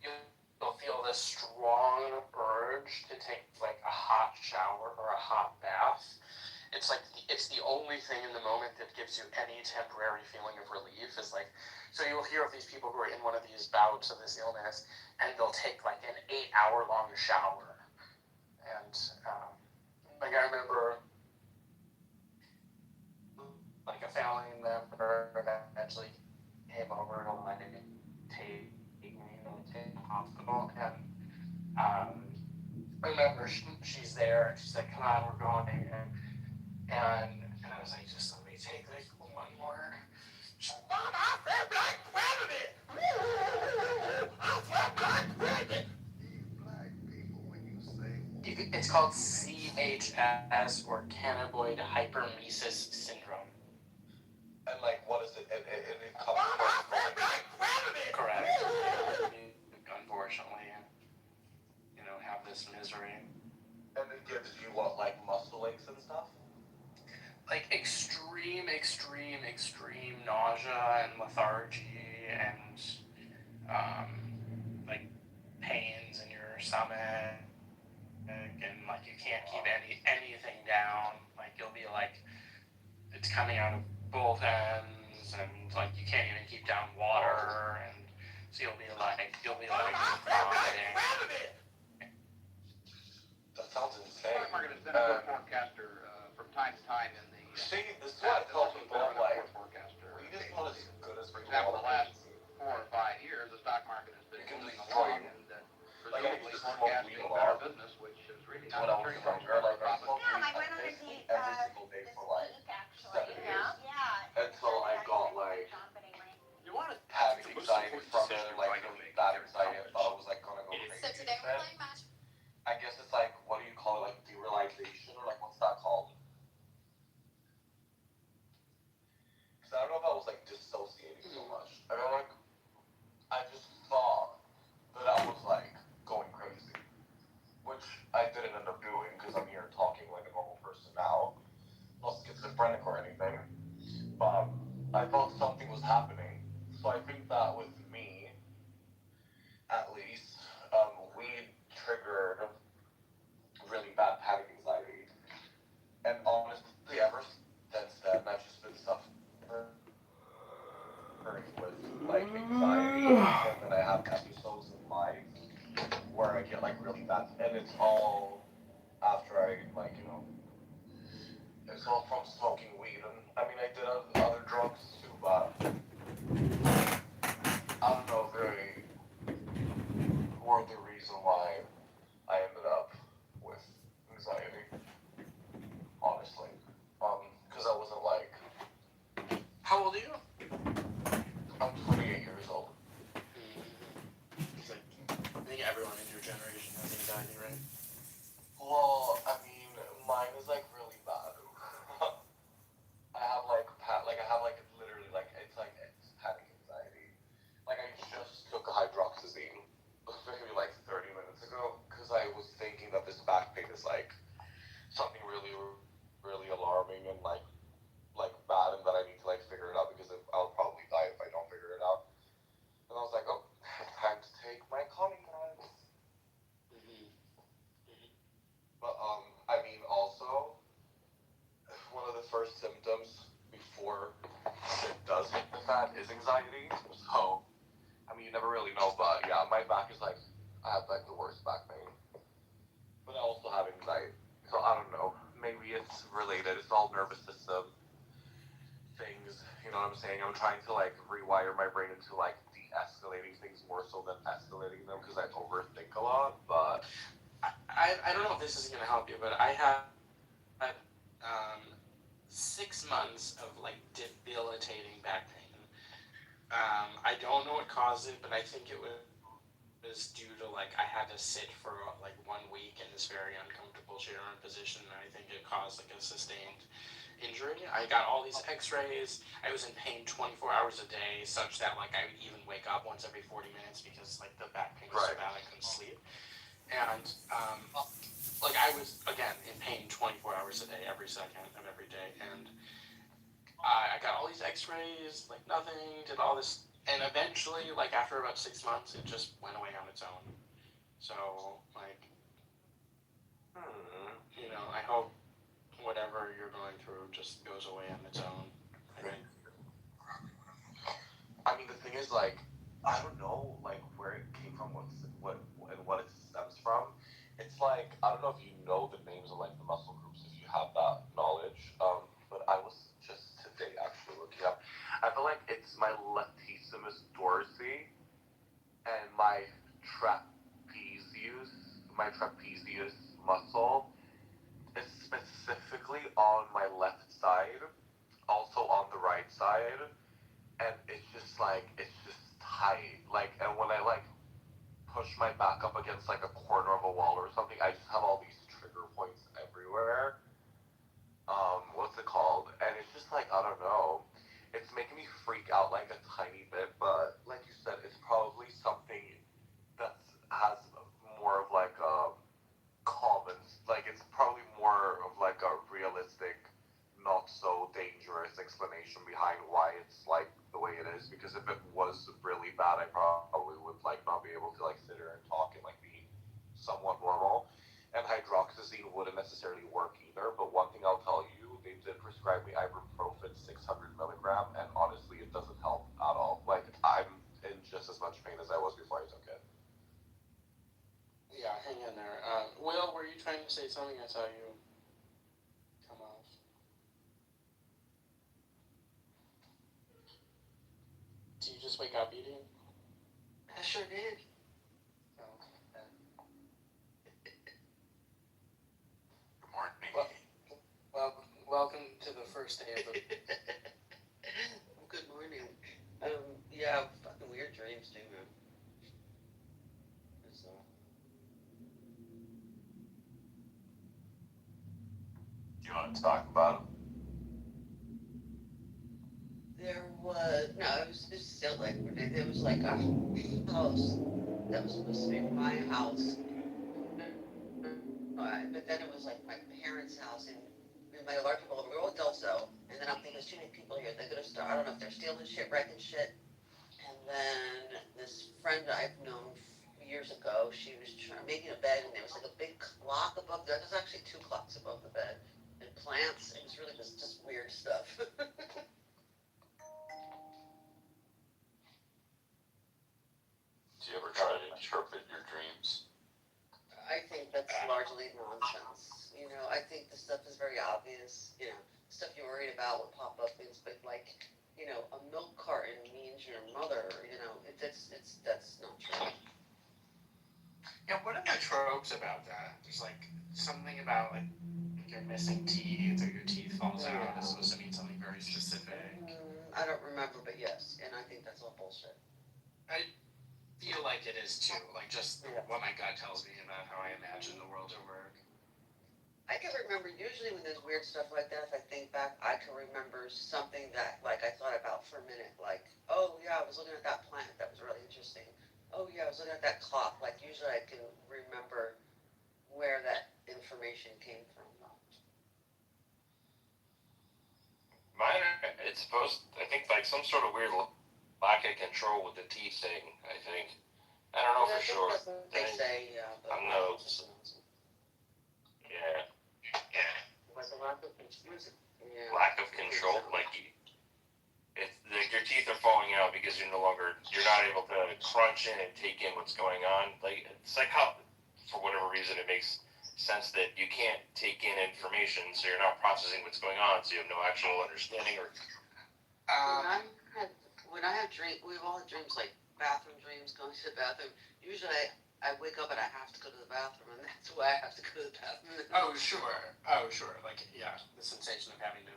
you'll feel this strong urge to take like a hot shower or a hot bath. It's like it's the only thing in the moment that gives you any temporary feeling of relief. Is like, so you'll hear of these people who are in one of these bouts of this illness, and they'll take like an 8-hour long shower. And like I remember, like a family member eventually came over to like take me to the hospital, and I remember she's there, and she's like, "Come on, we're going." And I was like, "Just let me take like one more." Mom, I feel like president. I feel like president. These black people, when you say It's called CHS, or cannabinoid hypermesis syndrome. And like, what is it? It comes Mom, I feel like president. Correct. Unfortunately, have this misery. and it gives you what, like muscle aches and stuff? Like extreme nausea and lethargy and like pains in your stomach, and like you can't keep anything down. Like you'll be like, it's coming out of both ends, and like you can't even keep down water, and so you'll be like vomiting. That sounds insane. Stock market has been a good forecaster from time to time in the. See, this is what I tell people, like, forecaster. we just not as good as For example, the last 4 or 5 years, the stock market has been You can moving destroy along and like, I presumably used to smoke forecasting weed a better lot. business, which is really When not I was turning younger, like, I smoked Yeah, weed I went on a like date every single day this for like week, actually. 7 years. Yeah. Until I got like You want to had anxiety from it, like really bad anxiety. I thought I was like gonna go crazy. So today we're playing match. I guess it's like, what do you call it, like derealization, or like what's that called? smoking weed, and I mean, I did other drugs too, but I don't know if they were the reason why I ended up with anxiety, honestly. Because I wasn't like, How old are you? I'm 28 years old. It's like, I think everyone in your generation has anxiety, right? Well, I mean, mine is like really bad. I have like literally like it's panic anxiety. Like I just took a hydroxyzine maybe like 30 minutes ago because I was thinking that this back pain is like something really, really alarming and like bad, and that I need to like figure it out because I'll probably die if I don't figure it out. And I was like, oh, time to take my calming meds. But I mean, also one of the first symptoms before it does hit the fan is anxiety. So I mean, you never really know, but yeah, my back is like I have like the worst back pain. But I also have anxiety. So I don't know. Maybe it's related. It's all nervous system things. You know what I'm saying? I'm trying to like rewire my brain into like de-escalating things more so than escalating them because I overthink a lot. But I don't know if this is gonna help you, but I had 6 months of like debilitating back pain. I don't know what caused it, but I think it was due to like I had to sit for like 1 week in this very uncomfortable chair and position, and I think it caused like a sustained injury. I got all these x-rays. I was in pain 24 hours a day, such that like I would even wake up once every 40 minutes because like the back pain was so bad I couldn't sleep. And like I was again in pain 24 hours a day, every second of every day. And I got all these x-rays, like nothing, did all this, and eventually like after about 6 months it just went away on its own. So like you know, I hope whatever you're going through just goes away on its own. I think. I mean, the thing is, like, I don't know, like, where it came from, what it stems from. It's like, I don't know if you know the names of, like, the muscle groups, if you have that knowledge. But I was just today actually looking up. I feel like it's my latissimus dorsi and my trapezius muscle is specifically on my left side, also on the right side, and it's just tight. Like, and when I like push my back up against like a corner of a wall or something, I just have all these trigger points everywhere. What's it called? And it's just like, I don't know. It's making me freak out like a tiny bit, but like you said, it's probably something that has more of like a common, like it's probably more of like a realistic, not so dangerous explanation behind why it's like the way it is. Because if it was really bad, I probably would like not be able to like sit here and talk and like be somewhat normal. And hydroxyzine wouldn't necessarily work either. But one thing I'll tell you, they did prescribe me ibuprofen 600 milligram, and honestly, it doesn't help at all. Like I'm in just as much pain as I was before I took it. Yeah, hang in there. Will, were you trying to say something? I saw you come off. Did you just wake up eating? I sure did. Oh. Good morning. Well, welcome to the first day of the... Good morning. Yeah, fucking weird dreams too, man. So. Do you want to talk about them? There was no, it was just still like it was like a house that was supposed to be my house, but then it was like my parents' house and my large people. We're all adults though, and then I'm thinking there's too many people here. They're gonna start. I don't know if they're stealing shit, wrecking shit. And then this friend I've known years ago, she was making a bed, and there was like a big clock above there. There's actually 2 clocks above the bed, and plants. It was really just weird stuff. Do you ever try to interpret your dreams? I think that's largely nonsense. You know, I think the stuff is very obvious. You know, stuff you worry about what pop up means, but like, you know, a milk carton means your mother. You know, that's not true. Yeah, what are the tropes about that? There's like something about like you're missing teeth or your teeth falls out. It's supposed to mean something very specific. I don't remember, but yes, and I think that's all bullshit. I feel like it is too. Like just what my gut tells me about how I imagine the world to work. I can remember usually when there's weird stuff like that. If I think back, I can remember something that like I thought about for a minute. Like, oh yeah, I was looking at that plant. That was really interesting. Oh yeah, I was looking at that clock. Like usually I can remember where that information came from. Mine, it's supposed. I think like some sort of weird lack of control with the teeth thing. I think. I don't know for sure. That's what they say, yeah. But I'm no. Yeah. Was a lack of control. Yeah. Lack of control, like it's like your teeth are falling out because you're not able to crunch in and take in what's going on. Like it's like how, for whatever reason, it makes sense that you can't take in information, so you're not processing what's going on, so you have no actual understanding or. When I have dreams, we've all had dreams like bathroom dreams, going to the bathroom. Usually I wake up and I have to go to the bathroom, and that's why I have to go to the bathroom. Oh sure. Like yeah, the sensation of having to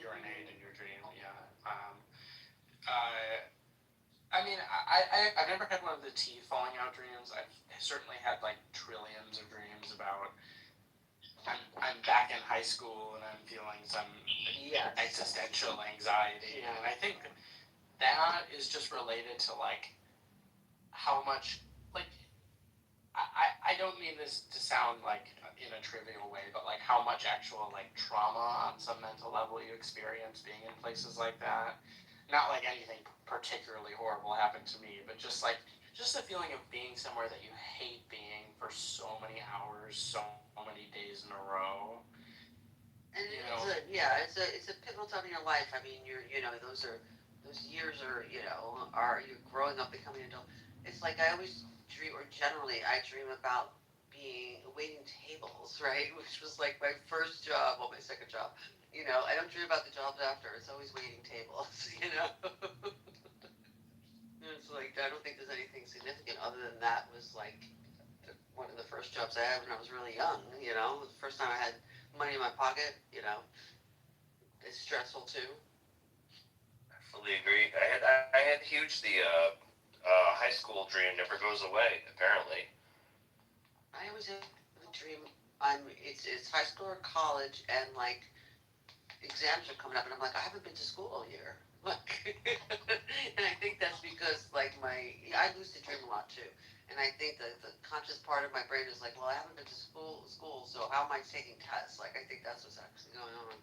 urinate in your dream. Yeah. I mean, I've never had one of the teeth falling out dreams. I've certainly had like trillions of dreams about I'm back in high school and I'm feeling some existential anxiety, and I think that is just related to like how much like I don't mean this to sound like in a trivial way, but like how much actual like trauma on some mental level you experience being in places like that. Not like anything particularly horrible happened to me, but just the feeling of being somewhere that you hate being for so many hours, so many days in a row. And it's a pivotal time in your life. I mean, those years are you're growing up, becoming an adult. It's like I always dream, or generally I dream about waiting tables, right? Which was like my first job, well, my second job. You know, I don't dream about the jobs after. It's always waiting tables, you know. It's like I don't think there's anything significant other than that was like one of the first jobs I had when I was really young. You know, the first time I had money in my pocket. You know, it's stressful too. I fully agree. I had huge the high school dream never goes away. Apparently. I always have a dream. It's high school or college, and like exams are coming up, and I'm like, I haven't been to school all year. Like, and I think that's because like I lucid dream a lot too, and I think that the conscious part of my brain is like, well, I haven't been to school, so how am I taking tests? Like, I think that's what's actually going on.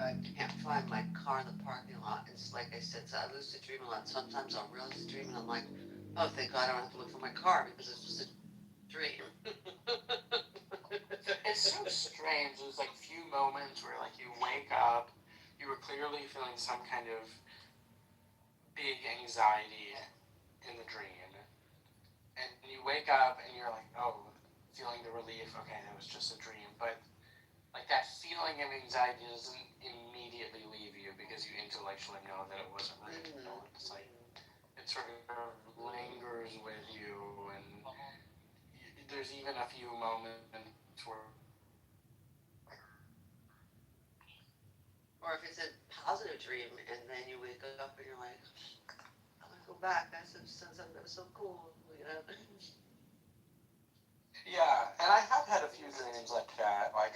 I can't find my car in the parking lot. It's like I said, so I lucid dream a lot. Sometimes I'll really dream and I'm like, oh, thank God I don't have to look for my car because it's just a dream. It's so strange. There's like few moments where like you wake up, you were clearly feeling some kind of big anxiety in the dream, and you wake up and you're like, oh, feeling the relief. Okay, that was just a dream, but like that feeling of anxiety doesn't immediately leave you because you intellectually know that it wasn't real. It's like it sort of lingers with you, and there's even a few moments where, or if it's a positive dream and then you wake up and you're like, I want to go back. That was so cool. You know? Yeah, and I have had a few dreams like that. Like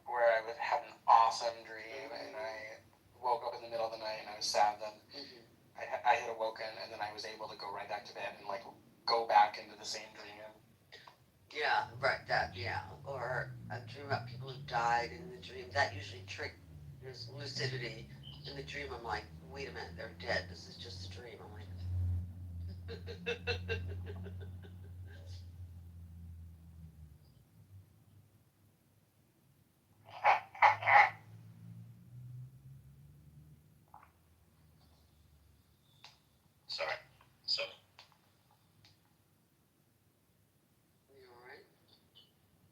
where I would have an awesome dream and I woke up in the middle of the night and I was sad that I had awoken, and then I was able to go right back to bed and like go back into the same dream. Yeah, right. Or I dream about people who died in the dream. That usually triggers lucidity. In the dream, I'm like, wait a minute, they're dead. This is just a dream. I'm like, Sorry. So, You alright?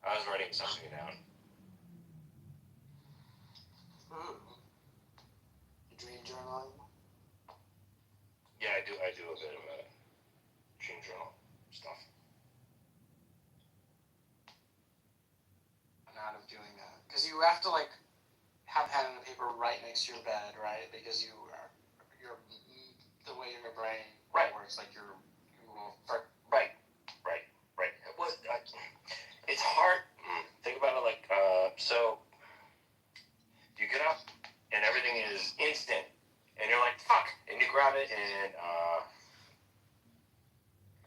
I was writing something down. Dream journaling. Yeah, I do a bit of dream journal stuff. I'm out of doing that. Because you have to, like, have pen and paper right next to your bed, right? Because you're the way your brain works, like you will. Right. Well, it's hard. Think about it like, so you get up and everything is instant, and you're like, fuck, and you grab it and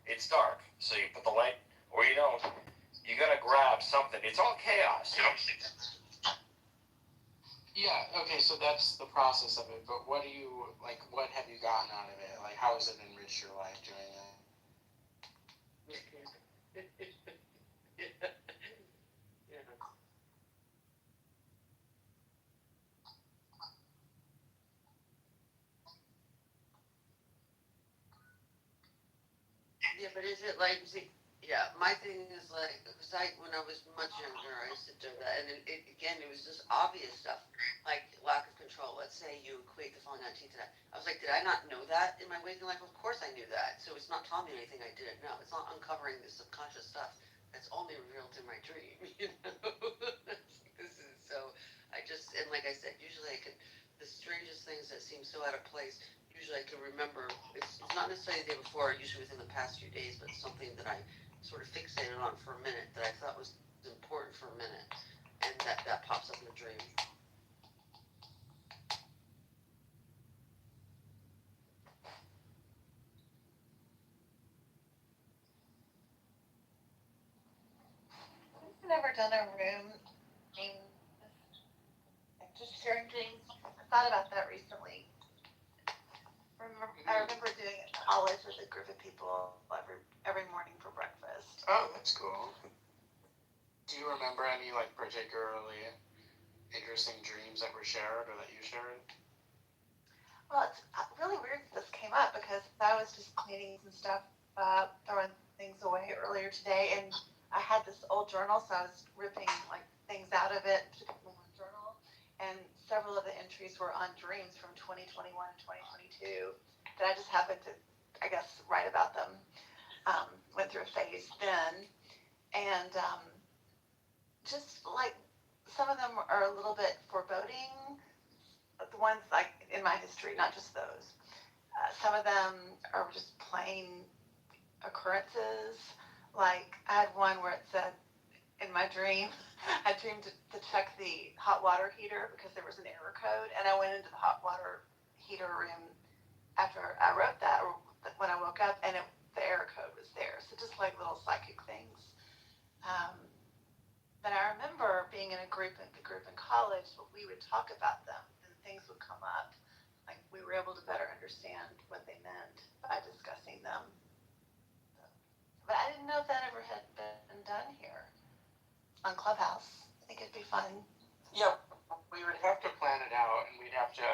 it's dark, so you put the light, or you don't. You gotta grab something. It's all chaos, you know. Yeah, okay, so that's the process of it, but what have you gotten out of it? Like, how has it enriched your life doing it? Yeah, but is it like, see, yeah, my thing is like, because when I was much younger, I used to do that, and it was just obvious stuff, like lack of control. Let's say you equate the falling out teeth to that. I was like, did I not know that in my waking life? Of course I knew that. So it's not telling me anything I didn't know. It's not uncovering the subconscious stuff that's only revealed in my dream, you know? This is so, and like I said, usually the strangest things that seem so out of place, usually I can remember, it's not necessarily the day before, usually within the past few days, but something that I sort of fixated on for a minute that I thought was important for a minute, and that pops up in a dream. I've never done a room like just sharing things. I thought about that recently. I remember doing it in college with a group of people every morning for breakfast. Oh, that's cool. Do you remember any, like, particularly interesting dreams that were shared or that you shared? Well, it's really weird that this came up because I was just cleaning some stuff up, throwing things away earlier today, and I had this old journal, so I was ripping like things out of it to put in one journal, and several of the entries were on dreams from 2021 and 2022 that I just happened to, I guess, write about them. Went through a phase then, and just like some of them are a little bit foreboding. The ones like in my history, not just those. Some of them are just plain occurrences. Like I had one where it said in my dream, I dreamed to check the hot water heater because there was an error code, and I went into the hot water heater room after I wrote that, or when I woke up, and the error code was there. So just like little psychic things. But I remember being in the group in college, we would talk about them, and things would come up. Like we were able to better understand what they meant by discussing them. But I didn't know if that ever had been done here on Clubhouse. I think it'd be fun. Yeah, we would have to plan it out, and we'd have to,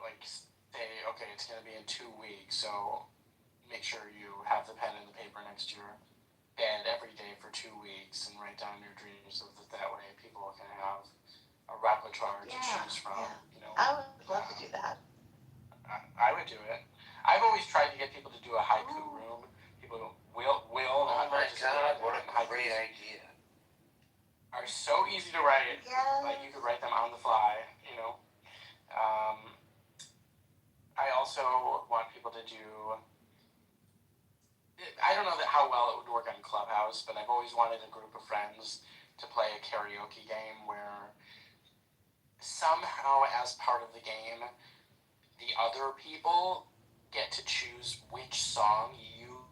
like say, okay, it's going to be in 2 weeks, so make sure you have the pen and the paper next to your bed every day for 2 weeks and write down your dreams so that way people can have a repertoire to choose from. I would love to do that. I would do it. I've always tried to get people to do a haiku room. People will Oh my god, what a great idea. Are so easy to write. Yes. Like you could write them on the fly, I also want people to do, I don't know how well it would work on Clubhouse, but I've always wanted a group of friends to play a karaoke game where somehow as part of the game, the other people get to choose which song you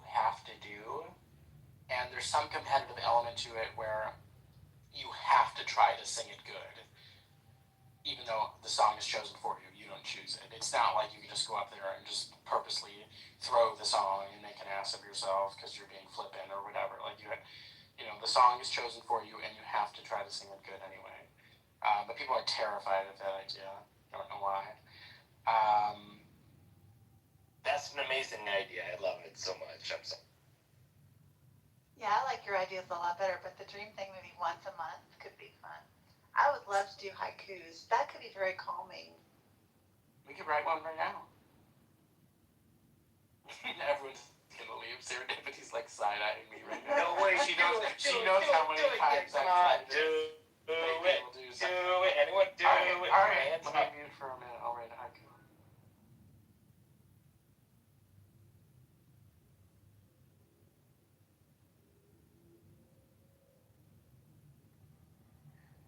have to do, and there's some competitive element to it where you have to try to sing it good, even though the song is chosen for you. You you don't choose it. It's not like you can just go up there and just purposely throw the song and make an ass of yourself because you're being flippant or whatever. Like the song is chosen for you, and you have to try to sing it good anyway. But people are terrified of that idea. I don't know why. That's an amazing idea. I love it so much. I'm so. Yeah, I like your ideas a lot better, but the dream thing maybe once a month could be fun. I would love to do haikus. That could be very calming. We could write one right now. Everyone's gonna leave. Serendipity's like side-eyeing me right now. No way, she knows. She knows how many times Come I've on, tried to do make it. people do Do something. it. Anyone do it. All right. Hands Let me up. mute for a minute. I'll write a haiku.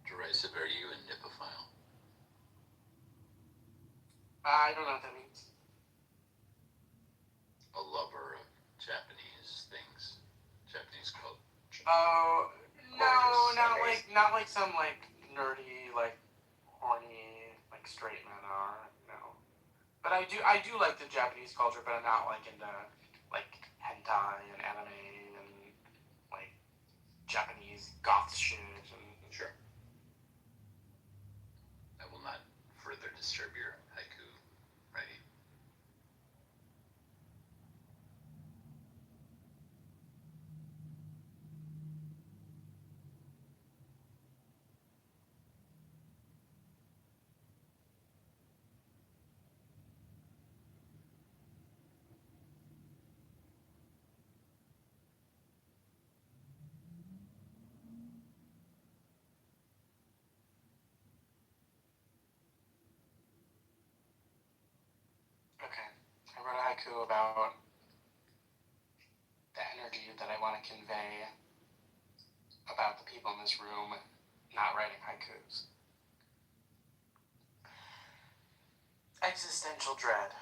Derisive, are you a nipophile? I don't know what that means. A lover of Japanese things, Japanese culture. Oh no, Gorgeous. not like some like nerdy like horny like straight men are. No, but I do like the Japanese culture, but I'm not like into like hentai and anime and like Japanese goth shit and Sure. I will not further disturb your haiku writing. okay. I wrote a haiku about the energy that I want to convey about the people in this room not writing haikus. Existential dread.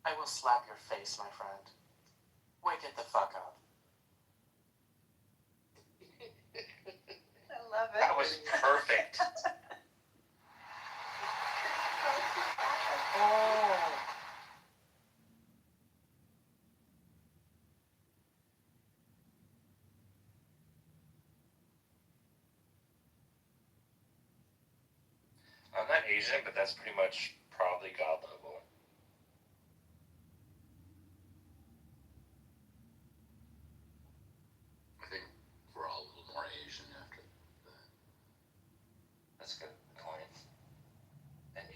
I will slap your face, my friend. Wake it the fuck up. I love it. That was perfect. Oh. I'm not Asian, but that's pretty much probably God level. I think we're all a little more Asian after that. That's a good point. And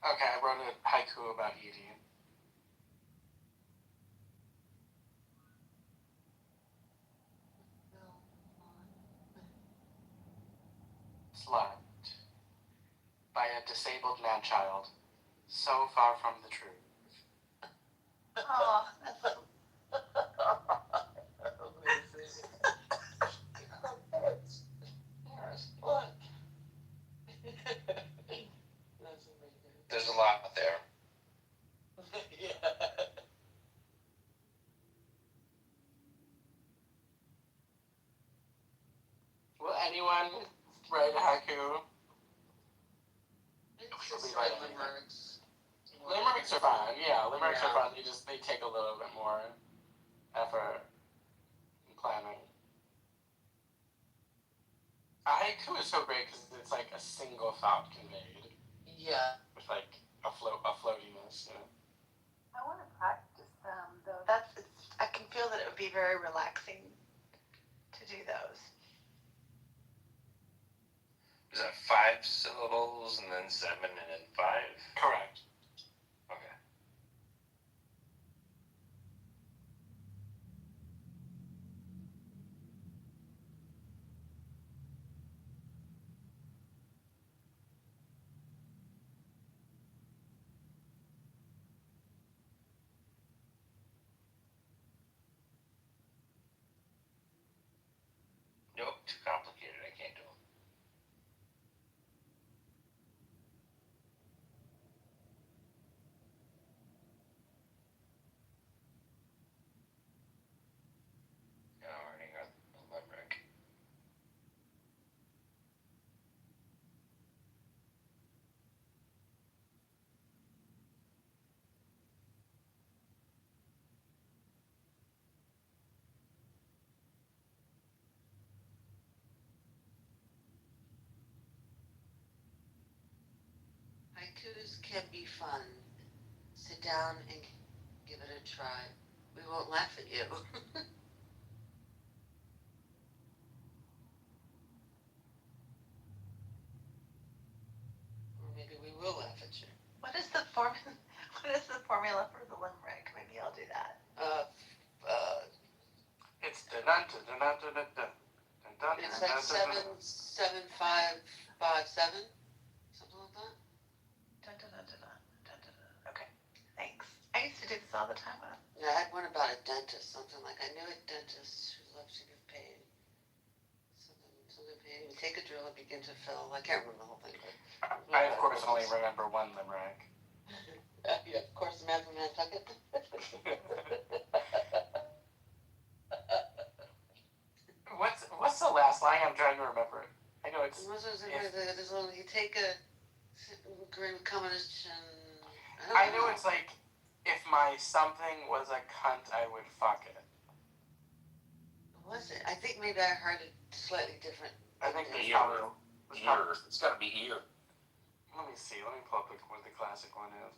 Okay, I wrote a haiku about eating. Slugged by a disabled man-child, so far from the truth. Oh, that's there's a lot there. Will anyone write a haiku? Limericks are fun. Yeah, limericks are fun. They take a little bit more effort in planning. A haiku is so great because it's like a single thought conveyed. Yeah. With like a floatiness. You know? I want to practice them though. I can feel that it would be very relaxing to do those. Is that 5 syllables and then 7 and then 5? Correct. Okay. too complicated. I can't do them. Already got the limerick. Haikus can be fun. Sit down and give it a try. We won't laugh at you. Or maybe we will laugh at you. What is the formula for the limerick? Maybe I'll do that. It's dun-dun-dun-dun-dun-dun-dun. It's like 77557, something like that. Dun, dun, dun, dun, dun, dun, dun, dun. Okay, thanks. I used to do this all the time. Yeah, I had one about a dentist, something like I knew a dentist who loves to give pain. Something pain. You take a drill and begin to fill. I can't remember the whole thing, but I of course only remember one limerick. yeah, of course, the man from Nantucket. What's the last line? I'm trying to remember it. I know it's. There's only you take a grin come on his chin. I know it's like, if my something was a cunt, I would fuck it. Was it? I think maybe I heard it slightly different. I think there's Ear. probably. Ear. It's got to be ear. Let me see. Let me pull up what the classic one is.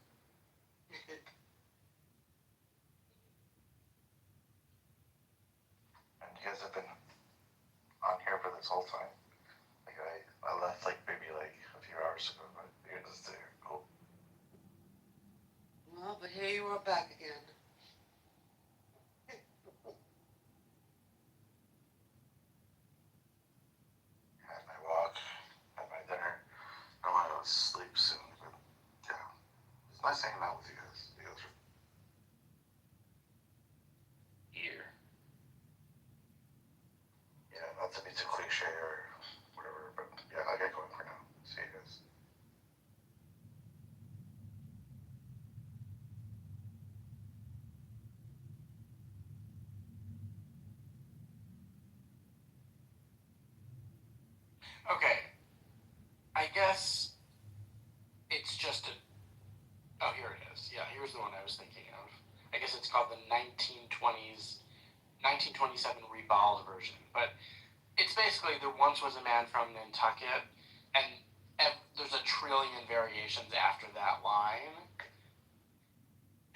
And you guys have been on here for this whole time. Like I left like maybe like a few hours ago, but you're just there. Cool. Well, but here you are back again. Had my walk, had my dinner. I want to go to sleep soon, but yeah, it's nice hanging out with you guys. You guys are Ear. yeah, not to be too cliche or whatever, but yeah, I get going for now. See you guys. Okay. I guess it's just a. Oh, here it is. Yeah, here's the one I was thinking of. I guess it's called the 1927 reballed version. But it's basically there once was a man from Nantucket, and there's a trillion variations after that line.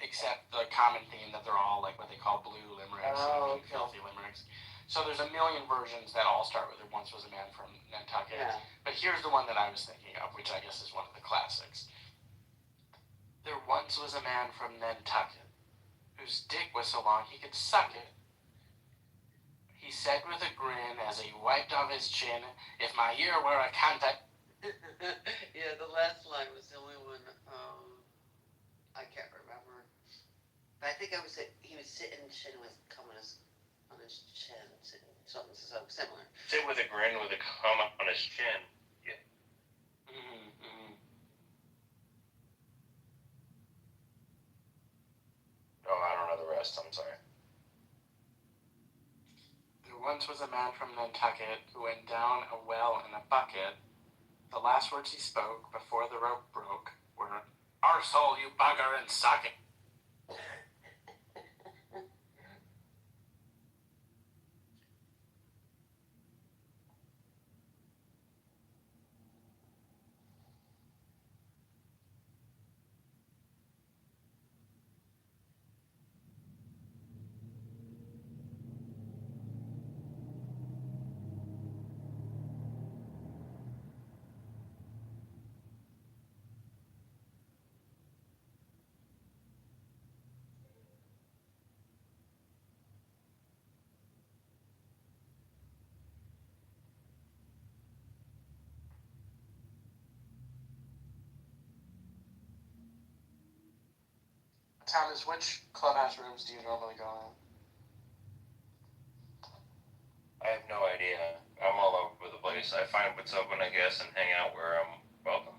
Except the common theme that they're all like what they call blue limericks and filthy limericks. So there's a million versions that all start with "There once was a man from Nantucket." Yeah. But here's the one that I was thinking of, which I guess is one of the classics. There once was a man from Nantucket whose dick was so long he could suck it. He said with a grin as he wiped off his chin, "If my ear were a contact." Yeah, the last line was the only one. I can't remember. But I think he was sitting, chin was coming on his chin, something so similar. Sit with a grin with a cum on his chin. Yeah. Mm-hmm. Oh, I don't know the rest. I'm sorry. There once was a man from Nantucket who went down a well in a bucket. The last words he spoke before the rope broke were, "Arsehole, you bugger, and suck it." Thomas, which clubhouse rooms do you normally go in? I have no idea. I'm all find what's open, I guess, and hang out where I'm welcome.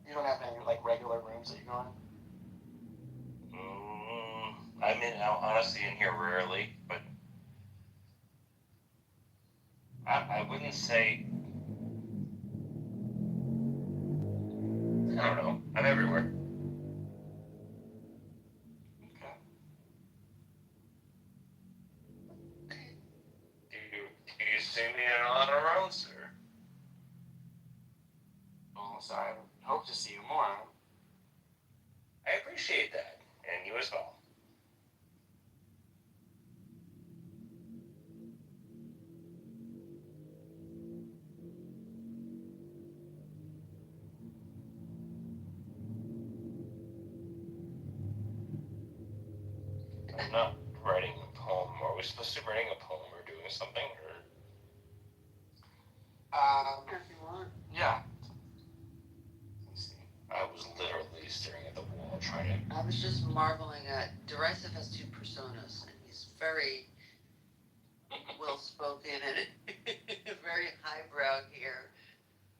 You don't have any like regular rooms that you go in? I'm honestly in here rarely, but I wouldn't say. I don't know. I'm everywhere. Okay. Do you see me in a lot of rooms, or? Well, so I hope to see you more. I appreciate that, and you as well. I'm not writing a poem. Are we supposed to be writing a poem or doing something, or? If you want. Yeah. Let's see. I was literally staring at the wall trying to. I was just marveling at Derisive has two personas, and he's very well spoken and very highbrow here.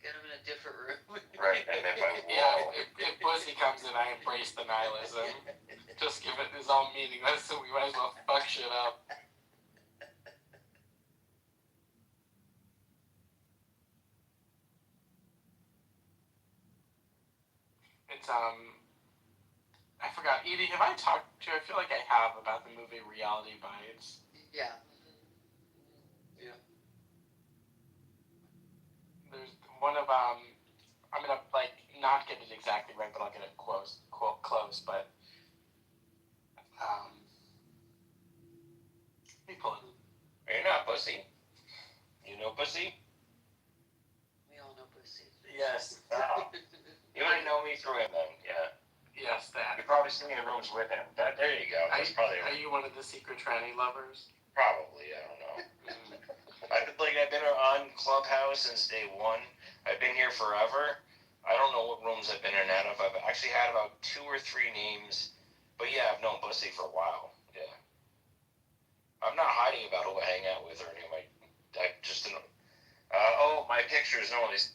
Get him in a different room. Right, and if I Yeah, if Pussy comes in, I embrace the nihilism. Just give it his own meaningless, so we might as well fuck shit up. It's, I forgot. Edie, have I talked to you? I feel like I have about the movie Reality Bites. Yeah. There's one of, I'm gonna, like, not get it exactly right, but I'll get it close, but, let me pull it. You're not pussy. You know pussy? We all know Pussy. Yes. Oh. You might know me through him then, yeah. Yes, that. You probably see me in rooms with him. There you go. That's probably Are you one of the secret tranny lovers? probably, I don't know. I've been on Clubhouse since day one. I've been here forever. I don't know what rooms I've been in and out of. I've actually had about 2 or 3 names. But yeah, I've known Pussy for a while. Yeah. I'm not hiding about who I hang out with or any of my. I just don't. My pictures. No, these.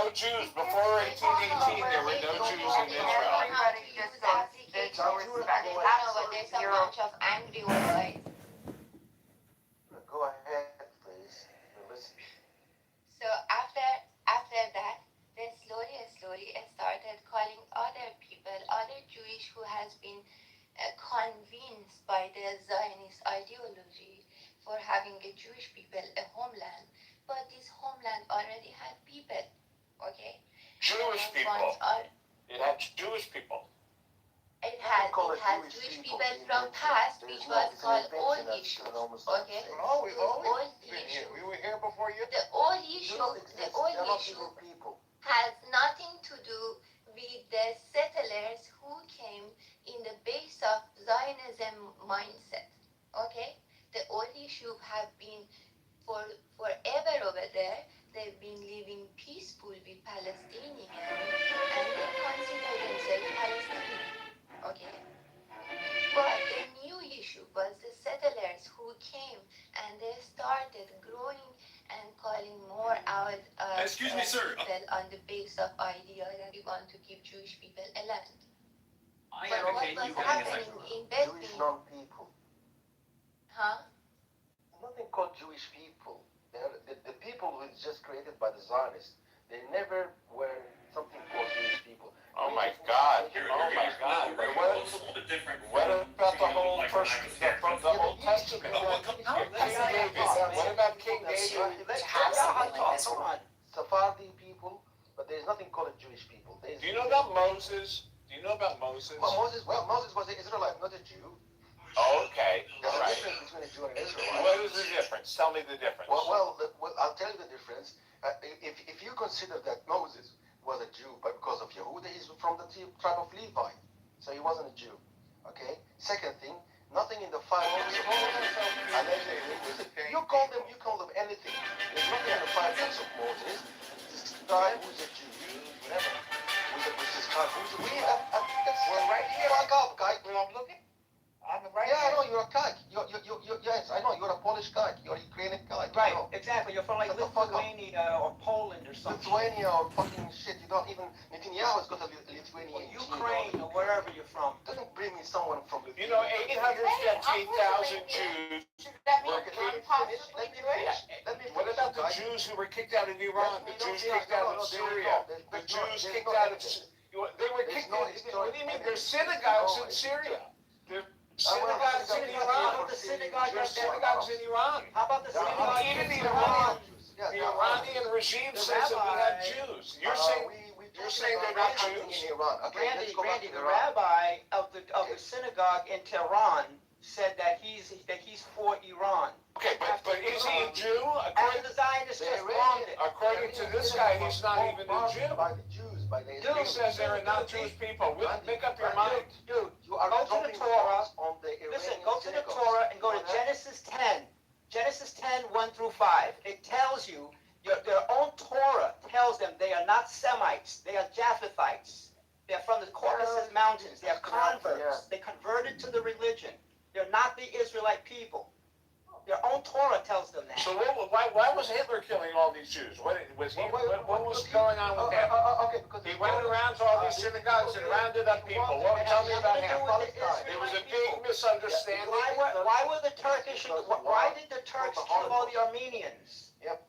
no Jews before 1818. There were no Jews in Israel. Everybody just says there's no respect. But there's a Zero. bunch of angry white guys. Go ahead, please. Listen. So after that, they slowly started calling other people, other Jewish who has been convinced by the Zionist ideology for having a Jewish people a homeland. But this homeland already had people, okay? Jewish people. It had Jewish people. It had Jewish people from past, which was called old issues. Okay? Oh, we've always Old been issue. here. We were here before you. The old issue has nothing to do with the settlers who came in the base of Zionism mindset. Okay? The old issue have been forever over there. They've been living peaceful with Palestinians and they consider themselves Palestinians. Okay? But the new issue was the settlers who came and they started growing and calling more out Excuse me, sir. people on the base of idea that we want to give Jewish people a land. I But what was happening in Jewish between? non-people. Huh? Nothing called Jewish people. The people who is just created by the Zionists. They never were something called Jewish people. Oh my God! Oh my God! What about the whole the Old Testament? What about King David? Hold on. Sephardi people, but there's nothing called a Jewish people. Do you know about Moses? Do you know about Moses? Well, Moses was an Israelite, not a Jew. Oh, okay. There's All a right. difference between a Jew and an Israelite. What is the difference? Tell me the difference. Well, I'll tell you the difference. If you consider that Moses was a Jew, but because of Yehuda, he's from the tribe of Levi, so he wasn't a Jew. Okay. Second thing, nothing in the five books of Moses. You call them anything. There's nothing in the five books of Moses. This guy who's a Jew, whatever. This guy who's a Jew. We're right here. Fuck up, guy. I'm looking. I'm right here. I know you're a guy. Yes, I know you're a Polish guy. You're a Ukrainian guy. Right, exactly. You're from like Lithuania or Poland or something. Lithuania or fucking shit. You don't even. Netanyahu's got a Lithuanian. Or Ukraine or wherever you're from. Doesn't bring me someone from You know, 815,000 Jews were kicked. What about the Jews who were kicked out of Iran? The Jews kicked out of Syria? The Jews kicked out of. They were kicked out. What do you mean? There's synagogues in Syria. There's synagogues in Iran. The synagogue There's synagogues in Iran. How about the synagogue Even the Iranian regime says that we have Jews. You're saying they're not Jews? Randy, the rabbi of the synagogue in Tehran said that he's for Iran. Okay, but is he a Jew? After the Zionists just bombed it. According to this guy, he's not even a Jew. By the Jews, by the He says there are not Jewish people. Make up your mind. Dude, You are go to the Torah. on the Listen, Iranian go to the synagogues. Torah and go to Genesis 10. Genesis 10, 1 through 5. It tells you, their own Torah tells them they are not Semites. They are Japhethites. They're from the Caucasus Mountains. They are converts. They converted to the religion. They're not the Israelite people. Their own Torah tells them that. So why was Hitler killing all these Jews? What was going on with him? Because He went around to all these synagogues and rounded up people. Tell me about him. There was a big misunderstanding. Why were the Turkish? Why did the Turks kill all the Armenians? Yep.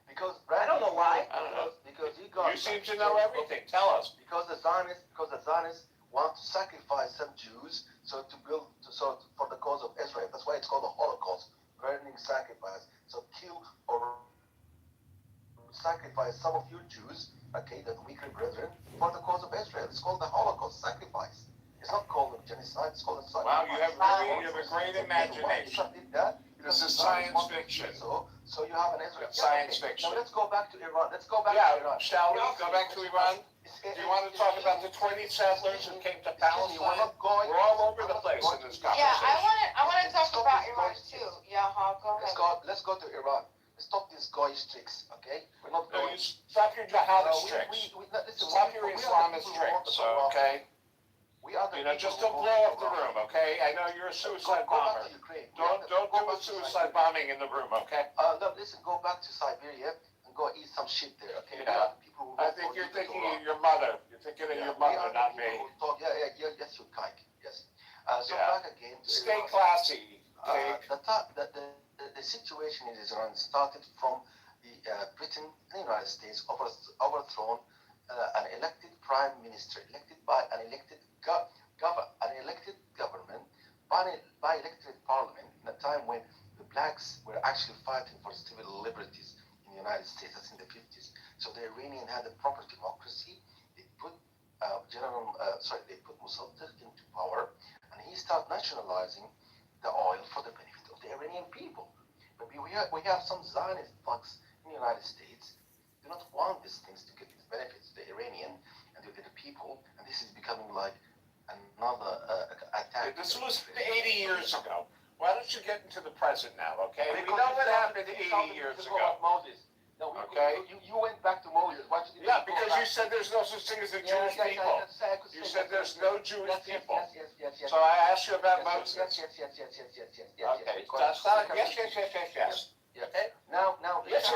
Because I don't know why. I don't know. Because you got. You seem to know everything. Tell us. Because the Zionists want to sacrifice some Jews for the cause of Israel. That's why it's called the Holocaust, burning sacrifice. So kill or sacrifice some of your Jews, okay, the weaker brethren, for the cause of Israel. It's called the Holocaust sacrifice. It's not called a genocide. It's called a sacrifice. Wow, you have a great imagination. This is science fiction. So you have an Israel. Science fiction. Now let's go back to Iran. Shall we go back to Iran? Do you want to talk about the 20 settlers who came to Palestine? We're all over the place in this conversation. Yeah, I want to talk about Iran too. Yeah, go ahead. Let's go to Iran. Stop these goyish tricks, okay? We're not No, going. stop your jihadist tricks. Stop your Islamist tricks, okay? Just don't blow up the room, okay? I know you're a suicide bomber. Don't do a suicide bombing in the room, okay? No, listen, go back to Siberia and go eat some shit there. Okay. Yeah. We are the people who I vote think for you're you to thinking go of your mother. You're thinking of Yeah, your we mother, are the not people me. who talk- yes, you kike. Yes. So Yeah. back again. To Stay classy. The situation in Iran started from the Britain and the United States overthrown an elected prime minister, elected by an elected government, by elected parliament in a time when the blacks were actually fighting for civil liberties in the United States. That's in the 50s. So the Iranian had a proper democracy. They put they put Mossadegh into power, and he started nationalizing the oil for the benefit of the Iranian people. But we have some Zionist thugs in the United States do not want these things to get these benefits to the Iranian and to the people, and this is becoming like another attack. This was 80 years ago. Why don't you get into the present now, okay? We know what happened 80 years ago. Moses. No, Okay. You went back to Moses. Why did you Yeah, because you said there's no such thing as a Jewish people. You said there's no Jewish people. Yes. So I asked you about Moses. Yes. Okay, that's not, yes. Okay. Now. Yes.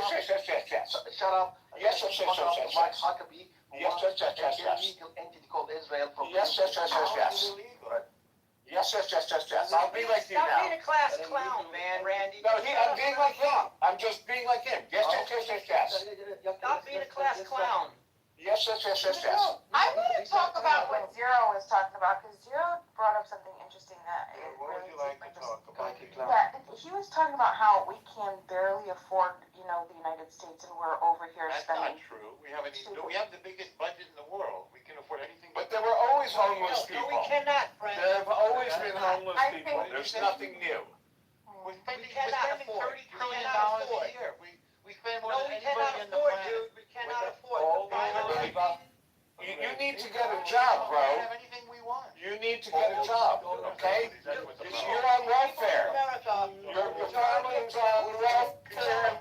Shut up. Yes. Mike Huckabee. Yes. An illegal entity called Israel. Yes. Yes. I'll be like you Stop now. being a class clown, man, Randy. No, I'm being like him. I'm just being like him. Yes. Stop being a class clown. Yes. I want to talk about what Zero was talking about, because Zero brought up something interesting that it What would really you like piqued to my interest. talk about? Yeah, he was talking about how we can barely afford, the United States, and we're over here That's spending. not true. We have the biggest budget in the world. We can afford anything. But there were always homeless No, we people. cannot, friend. There have always been homeless I people. think- There's nothing new. We're spending cannot $30 afford. trillion We cannot a afford. year. We spend more No, than we cannot anybody on the afford, planet. dude. We cannot afford. You need to get a job, We can bro. have anything we want. You need to get a job, okay? That's what the You're on welfare. America. Your family's on welfare.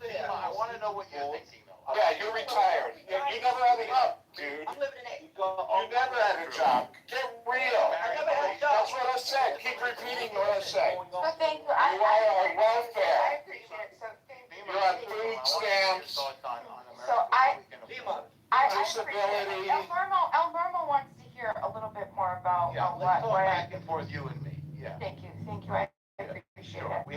I want to know what you're thinking, though. Yeah, you're retired. You never had a job, dude. I'm living in it. You never had a job. Get real. I never had a job. That's what I said. Keep repeating what I say. But thank you. You are on welfare. I appreciate it. So thank you. You're on food stamps. So I Disability. El Normo wants to hear a little bit more about Yeah, let's talk back and forth, you and me. Yeah. Thank you. I appreciate Sure. it.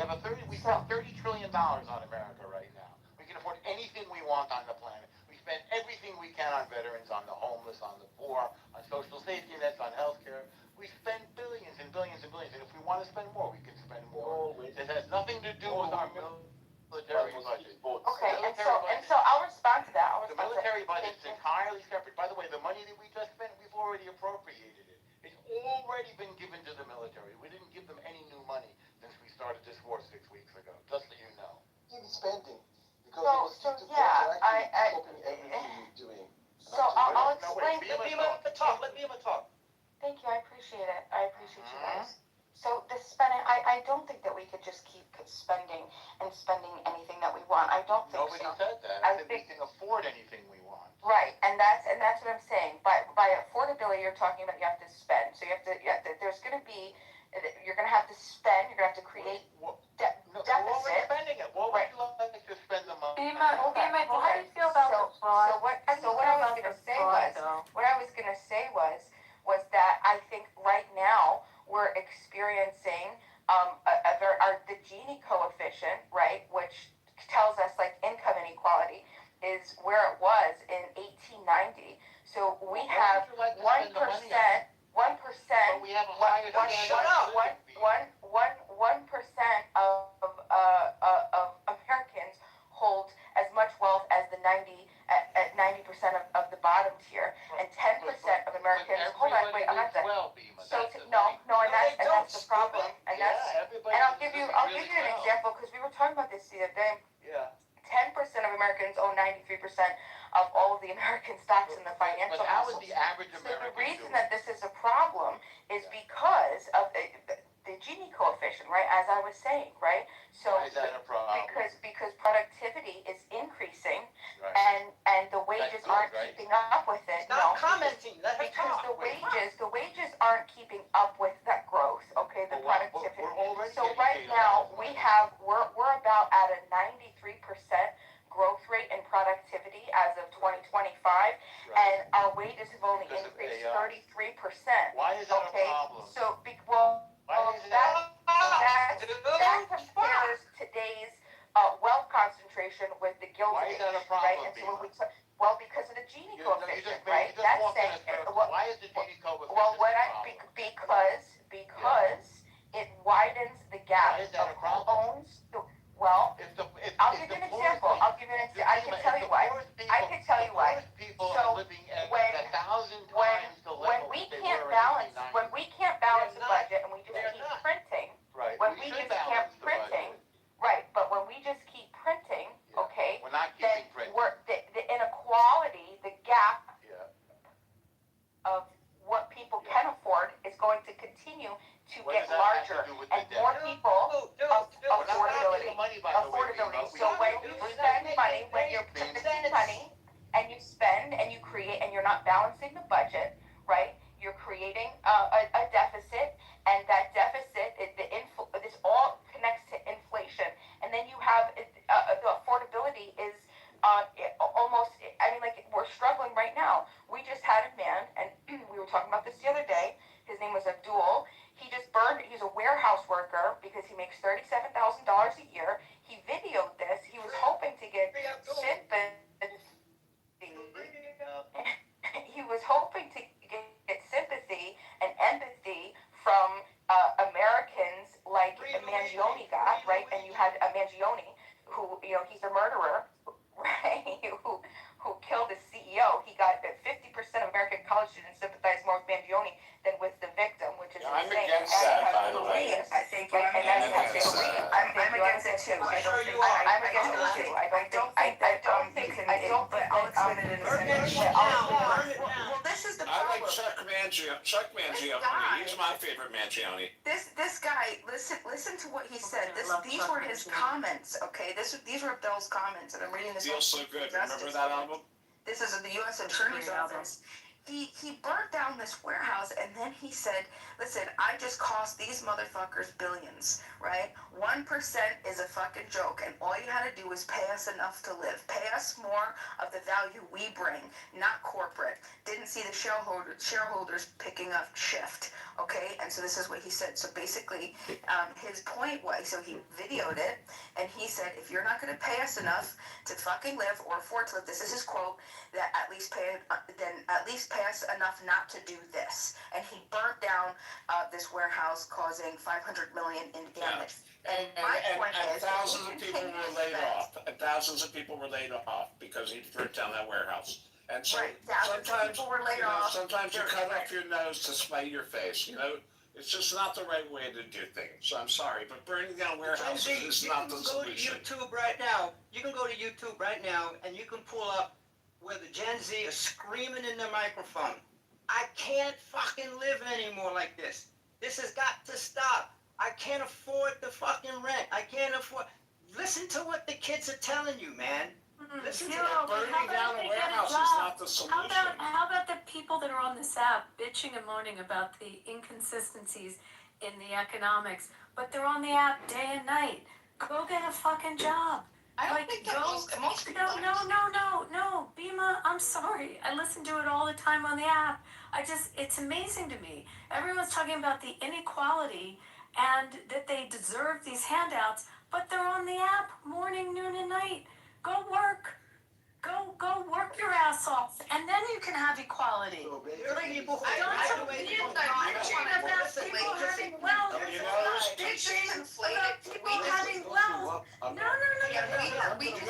We spend $30 trillion on America right now. We can afford anything we want on the planet. We spend everything we can on veterans, on the homeless, on the poor, on social safety nets, on healthcare. We spend billions and billions and billions, and if we want to spend more, we can spend more. It has nothing to do with our military budget. Okay, and so I'll respond to that. The military budget is entirely separate. By the way, the money that we just spent, we've already appropriated it. It's already been given to the military. We didn't give them any new money since we started this war 6 weeks ago, just so you know. Even spending. Because So, it was so to yeah, stopping everything you're doing. So I'll No, wait, explain. be Let Bima talk. Let Bima talk. Thank you, I appreciate it. I appreciate you guys. So the spending, I don't think that we could just keep spending anything that we want. I don't think Nobody so. said that. I I said we think- can afford anything we want. Right, and that's what I'm saying. By affordability, you're talking about you have to spend. So you have to. There's going to be. You're going to have to spend. You're going to have to create No, we're deficit. spending it. What would you like to spend the money? How do you feel about so what I was going to say was that I think right now we're experiencing the Gini coefficient, right, which tells us like income inequality is where it was in 1890. So we have 1%. 1%. But we have a higher Shut up. 1% of Americans hold as much wealth as the 90% of the bottom tier, and 10% of Americans. Hold on, wait, I'm not done. And that's the problem, and I'll give you an example because we were talking about this the other day. Yeah. 10% of Americans own 93% of all of the American stocks in the financial But how is households. the average So American the reason doing? that this is a problem is because of the Gini coefficient, right? As I was saying, right? So Why is that a problem? because productivity is increasing Right. and the wages good, aren't right? keeping up with it. Stop commenting. Let her Because talk. the wages aren't keeping up with that growth, okay, the But productivity. we're already So getting right paid now a lot of we're money. about at a 93% growth and our wages have only increased 33%. Why is that a problem? So, that compares today's wealth concentration with the Gilded Why is that a Age, problem, right? And so when we because of the Gini coefficient, right? That's saying, why is the Gini coefficient because it widens the gap Why is that of a problem? who owns the, well, I'll give you an example. I can tell you why. People So, are living at when- 1,000 times the level When we they can't were balance, in 1990. when we can't balance the They're not. budget and we just They're keep not. printing, Right. when we we should just keep balance the printing, budget. right, but when we just keep printing, Yeah. okay, We're not then keeping printing. the inequality, the gap Yeah. of what people Yeah. can afford is going to continue to What get does that have larger, to do with the and debt? more people We're not asking affordability. for money, by the way, Affordability. Reba. So when you spend money, when you're printing money, and you spend and you create, and you're not balancing the budget, right? You're creating a deficit, and that deficit, this all connects to inflation, and then you have the affordability is almost. I mean, like we're struggling right now. We just had a man, and we were talking about this the other day. His name was Abdul. He just burned. He's a warehouse worker because he makes $37,000 a year. He videoed this. He was hoping to get sympathy. He was hoping to get sympathy and empathy from Americans like Mangione got, right? And you had Mangione, who he's a murderer, right? who killed his CEO. He got 50% of American college students sympathize more with Mangione than with the victim, which is I'm insane. against that, by the way. I think I'm against it too. I'm against it too. I don't think, but I'll explain it in a second. Well, this is the I like problem. Chuck Mangione. Chuck Mangione. He's my favorite Mangione. This guy, listen to what he said. These were his comments, okay? These were Bill's comments, and I'm reading this. Feels so good. Remember that album? This is the U.S. Attorney's Office. He burnt down this warehouse, and then he said, listen, I just cost these motherfuckers billions, right? 1% is a fucking joke, and all you had to do was pay us enough to live. Pay us more of the value we bring, not corporate. Didn't see the shareholders picking up shift, okay? And so this is what he said. So basically, his point was, so he videoed it, and he said, if you're not going to pay us enough to fucking live or afford to live, this is his quote, that at least pay us enough not to do this. And he burnt down this warehouse, causing $500 million in damage. And thousands of people were laid off. And thousands of people were laid off because he burnt down that warehouse. And so sometimes people were laid off. Sometimes you cut off your nose to spite your face. It's just not the right way to do things. So I'm sorry, but burning down warehouses is not the solution. You can go to YouTube right now. You can go to YouTube right now, and you can pull up where the Gen Z is screaming in the microphone. I can't fucking live anymore like this. This has got to stop. I can't afford the fucking rent. I can't afford. Listen to what the kids are telling you, man. Listen to that. Burning down a warehouse is not the solution. How about the people that are on this app bitching and moaning about the inconsistencies in the economics, but they're on the app day and night? Go get a fucking job. I don't think that most people. No, Bima, I'm sorry. I listen to it all the time on the app. It's amazing to me. Everyone's talking about the inequality and that they deserve these handouts, but they're on the app morning, noon, and night. Go work. Go work your ass off, and then you can have equality. People having wealth. People having wealth. No. We just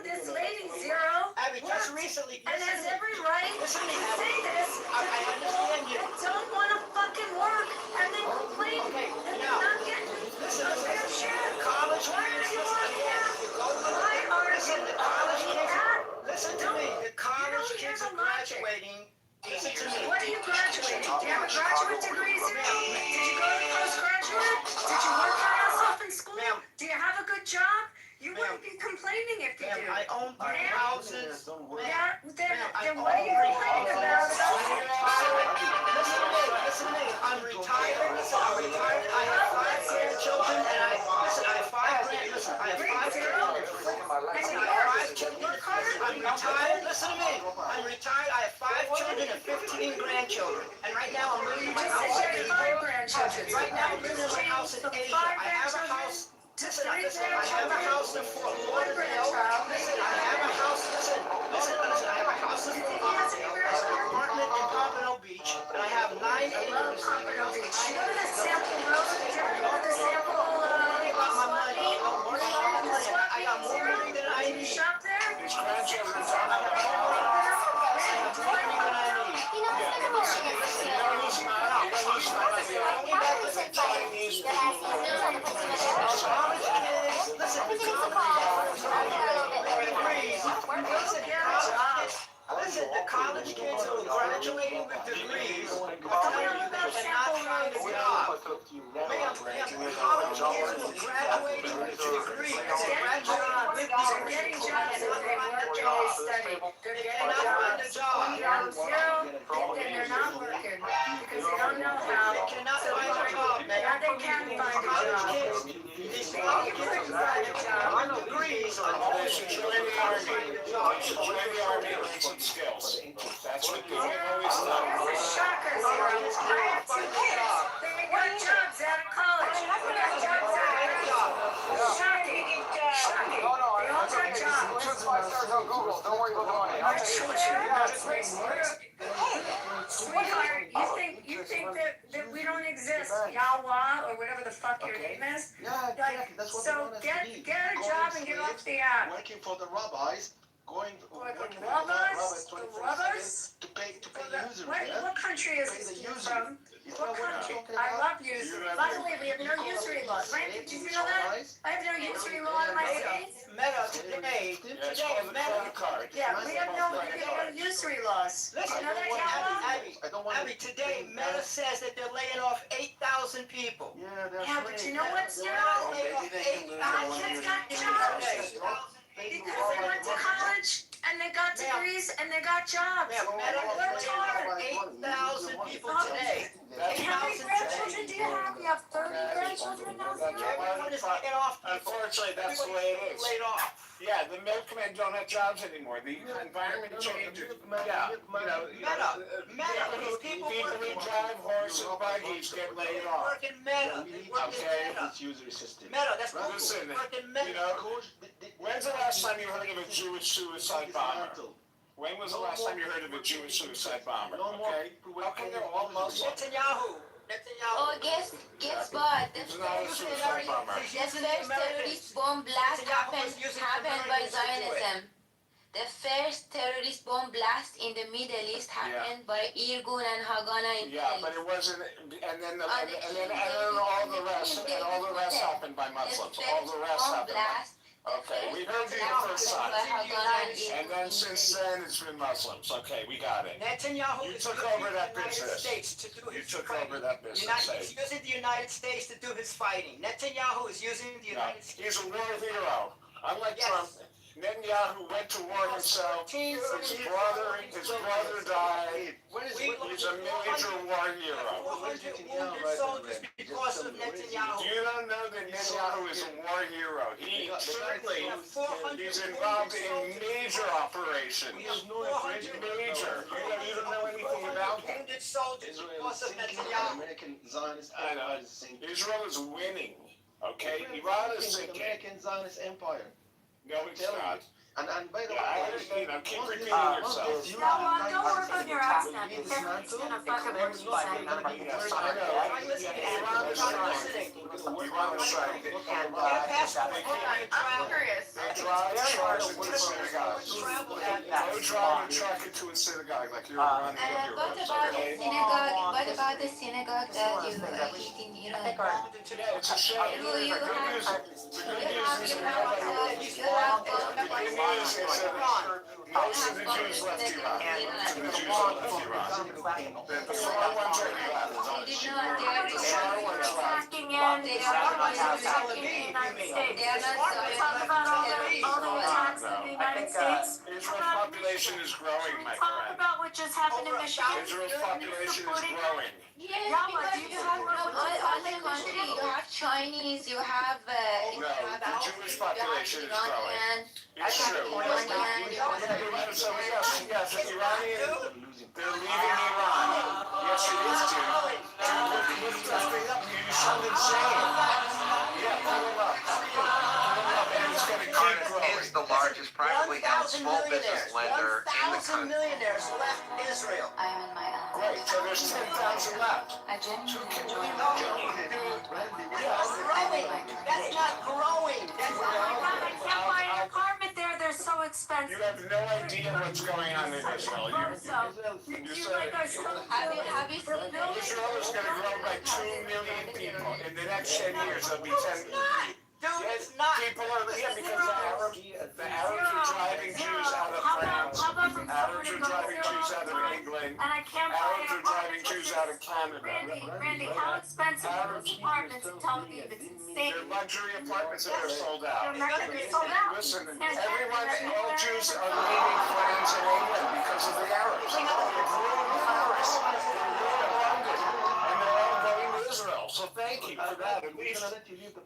This lady, zero. Abby, just recently. And has every right to say this to people that don't want to fucking work and then complain that they're not getting a fair share. College Why are you on that? Why are you on that? Listen to me. The college kids are graduating. Listen to me. What children and 15 grandchildren. And right now I'm living in my You house said in you had 5 Asia. grandchildren. Right now I'm living in my house in Asia. I have a house. Listen, I have a house in Fort Lauderdale. Listen, I have a house. Listen. I have a house in Fort Lauderdale. I have an apartment in Pompano Beach, and I have 9 acres. Pompano Beach. You go to the sample road? Did you ever go to the sample Worry about my swap money. meet? Don't worry about my money. I got more money than I You need. shop there? His grandchildren I have more money. I have more money than I need. Chinese people College kids, listen, the college kids who are graduating with degrees are telling you they cannot find a job. Ma'am, the college kids who are graduating with degrees, they're graduating with degrees, Getting jobs if they work and they study. They're they getting cannot find a jobs. job. Ground zero, then they're not working because they don't know how. They cannot find a job, Now ma'am. they can find a College job. kids, these college kids who graduate with degrees are always join the army. They should join the army and learn some skills. That's what people always done. Here's a shocker, Zero. I have 2 kids. They got jobs out of college. They got jobs out of college. Shocking. Shocking. They all got jobs. 5 stars on Google. Don't worry about the money. I'll show you. Sweetheart, you think that we don't exist, Yawa, or whatever the fuck your name is? Yeah, Like, that's what so get a job and get off the app. Working for the rabbis, working The for the robbers? The 24/7 robbers? to pay users. What country is Pay the this user. from? You know What what I'm country? talking I about? love usury. By the way, we have no usury laws, right? Did you know that? I have no usury law in my state. Meta today, It's called a credit card. Yeah, we have no usury laws. Did listen, you know that, Yawa? I don't want Abby, today Meta says that they're laying off 8,000 people. Yeah, but you know what, Zero? They're laying off Our 8,000 kids got people jobs. today. Because they went to college and they got degrees and they got jobs. Ma'am, Meta They worked is laying hard. off 8,000 people today. How many grandchildren do you have? You have 30 grandchildren now, Zero? Everyone is laying off people. Unfortunately, that's the way it is. Laid off. Yeah, the milkmen don't have jobs anymore. The environment changes. Yeah, Meta, these people people who drive horse and buggies get laid off. working Meta. They work in Okay. Meta. It's user system. Meta, that's Google. Listen, Working you Meta. know, when's the last time you heard of a Jewish suicide bomber? When was the last time you heard of a Jewish suicide bomber? Okay? How come they're all Muslim? Netanyahu. Oh, guess what? The It's not a first suicide bomber. terrorist bomb blast happened by Zionism. The first terrorist bomb blast in the Middle East happened by Irgun and Haganah in Yeah, Middle but it East. wasn't, and then all the rest happened by Muslims. All the rest Bomb happened by. blast. Okay, we heard you the first time. And then since then, it's been Muslims. Okay, we got it. Netanyahu You is took using over the that United business. States to do You his took fighting. over that business. He's using the United States to do his fighting. Netanyahu is using the No, United States. he's a war hero. Unlike Yes. Trump, Netanyahu went to war himself. His brother died. He's a major war hero. 400 wounded soldiers because of Netanyahu. You don't know that Netanyahu is a war hero. He certainly is involved in major operations. Major. You don't know anything about him. Wounded soldiers because of Netanyahu. American Zionist I know. Empire is sinking. Israel is winning. Okay? Iran is sinking. American Zionist Empire. No, it's not. And by the Yeah, I way, understand. Now keep repeating Yawa, yourself. don't work on your accent. He's gonna fuck up what you say. Yes, I know. Iran is trying. Iran is trying. I'm curious. They drive trucks into synagogues. Go drive a truck into a synagogue like you're running with your What roads, about the okay? synagogue? What about the synagogue that you hit in Iran? Yeah, it's a shame. You The good have- news is you nobody. have The good news is that most of the Jews left Iran. Most of the Jews left Iran. The far ones are left. You did not dare to The far ones left. Attacking in, they are attacking in the United States. They are not Talk about all the attacks in the United States. Israel's population is growing, my Talk friend. about what just happened in Michigan. Israel's population is growing. Yes, Yawa, because do you you have from other country, you have Chinese, you have No, the Jewish population is growing. It's true. So yes, the Iranian, they're leaving Iran. Yes, it is, dude. Look that thing up. You sound insane. Yeah, pull them up. And it's going to keep growing. Is the largest privately held 1,000 small business lender in the 1,000 country. millionaires left Israel. I'm in my Great, so there's 10,000 left. I genuinely enjoy Growing. That's not growing. That's Oh my God, I can't buy an apartment there. They're so You expensive. have no idea what's going on in Israel. You like are so have you seen Israel is going to grow by 2 million people. In the next 10 years, there'll be 10 million. Dude, it's not. People are, yeah, because the Arabs are driving Jews out of France. Arabs are driving Jews out of England. and I can't buy Arabs an are driving apartment. Jews out of Canada. Randy, how expensive are those apartments in Tel Aviv? It's insane. They're luxury apartments that are sold out. They're not gonna be sold out. Listen, everyone, all Jews are leaving France and England because of the Arabs. They've ruined Paris. They've ruined London. And they're all going to Israel. So thank you for that. At least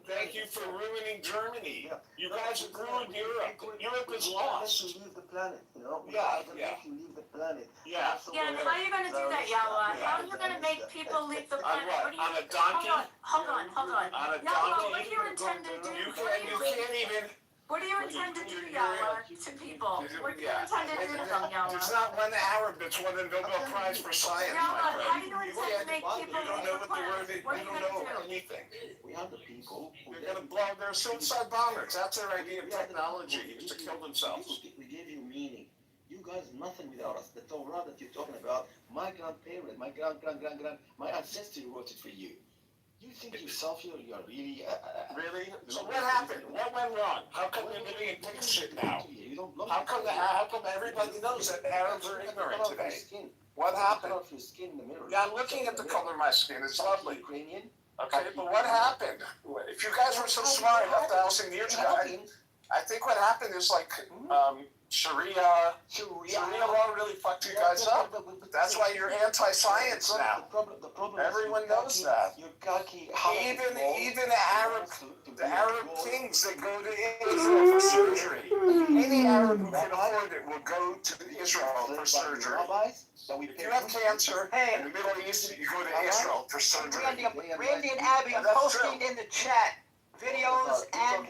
thank you for ruining Germany. You guys have ruined Europe. Europe is lost. Leave the planet, you know? Yeah. You leave the planet. Yeah. Yeah, and how are you gonna do that, Yawa? How are you gonna make people leave the On planet? what? What do you- On a donkey? Hold on. On a Yawa, what donkey? do you intend to do? You can't even. What do you intend to do, Yawa, to people? What do you intend to do to them, Yawa? It's not one Arab that's won the Nobel Prize for Science, Yawa, my how do friend. you intend to make people You don't leave know the what the word planet? is. What are You you don't know gonna do? anything. We have the people who They're gonna blow their suicide bombers. That's their idea of technology, is to kill themselves. we gave you meaning. You guys nothing without us. The Torah that you're talking about, my grandparent, my my ancestor wrote it for you. You think yourself you're really Really? So what happened? What went wrong? How come you're living in pig shit now? You don't blow How come everybody knows that Arabs are ignorant today? What happened? Your skin in the mirror. Yeah, I'm looking at the color of my skin. It's lovely. Ukrainian. Okay, but what happened? If you guys were so smart 1,000 years ago, I think what happened is like Sharia law really fucked you guys up. That's why you're anti-science now. Everyone knows that. Even the Arab kings that go to Israel for surgery. Any Arab who can afford it will go to Israel for surgery. If you have cancer in the Middle East, you go to Israel for surgery. Randy and Abby, I'm posting in the chat videos and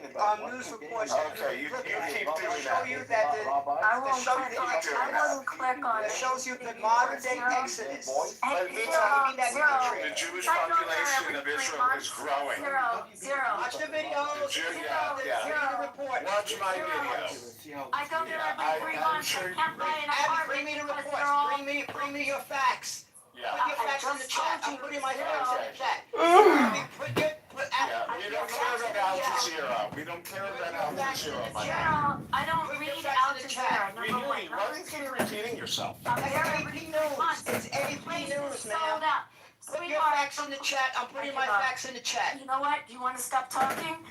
news reports. Okay, you keep doing Show you that. that I won't click on it it. shows you the modern day exodus. But the Jewish population of Israel is growing. Zero. Watch the videos. Yeah. Report. Watch my video. I go there every 3 months. I can't buy an Abby, apartment bring me the because reports. they're all. Bring me your facts. Yeah. Put your facts in the chat. I'm putting my facts in the chat. We don't care about Al Jazeera. We don't care about Al Jazeera, my friend. I don't read Al Jazeera. Why do you keep repeating yourself? I'm very AP News. It's AP News, sold man. out. Put your facts in the chat. I'm putting my facts in the chat. You know what? Do you want to stop talking?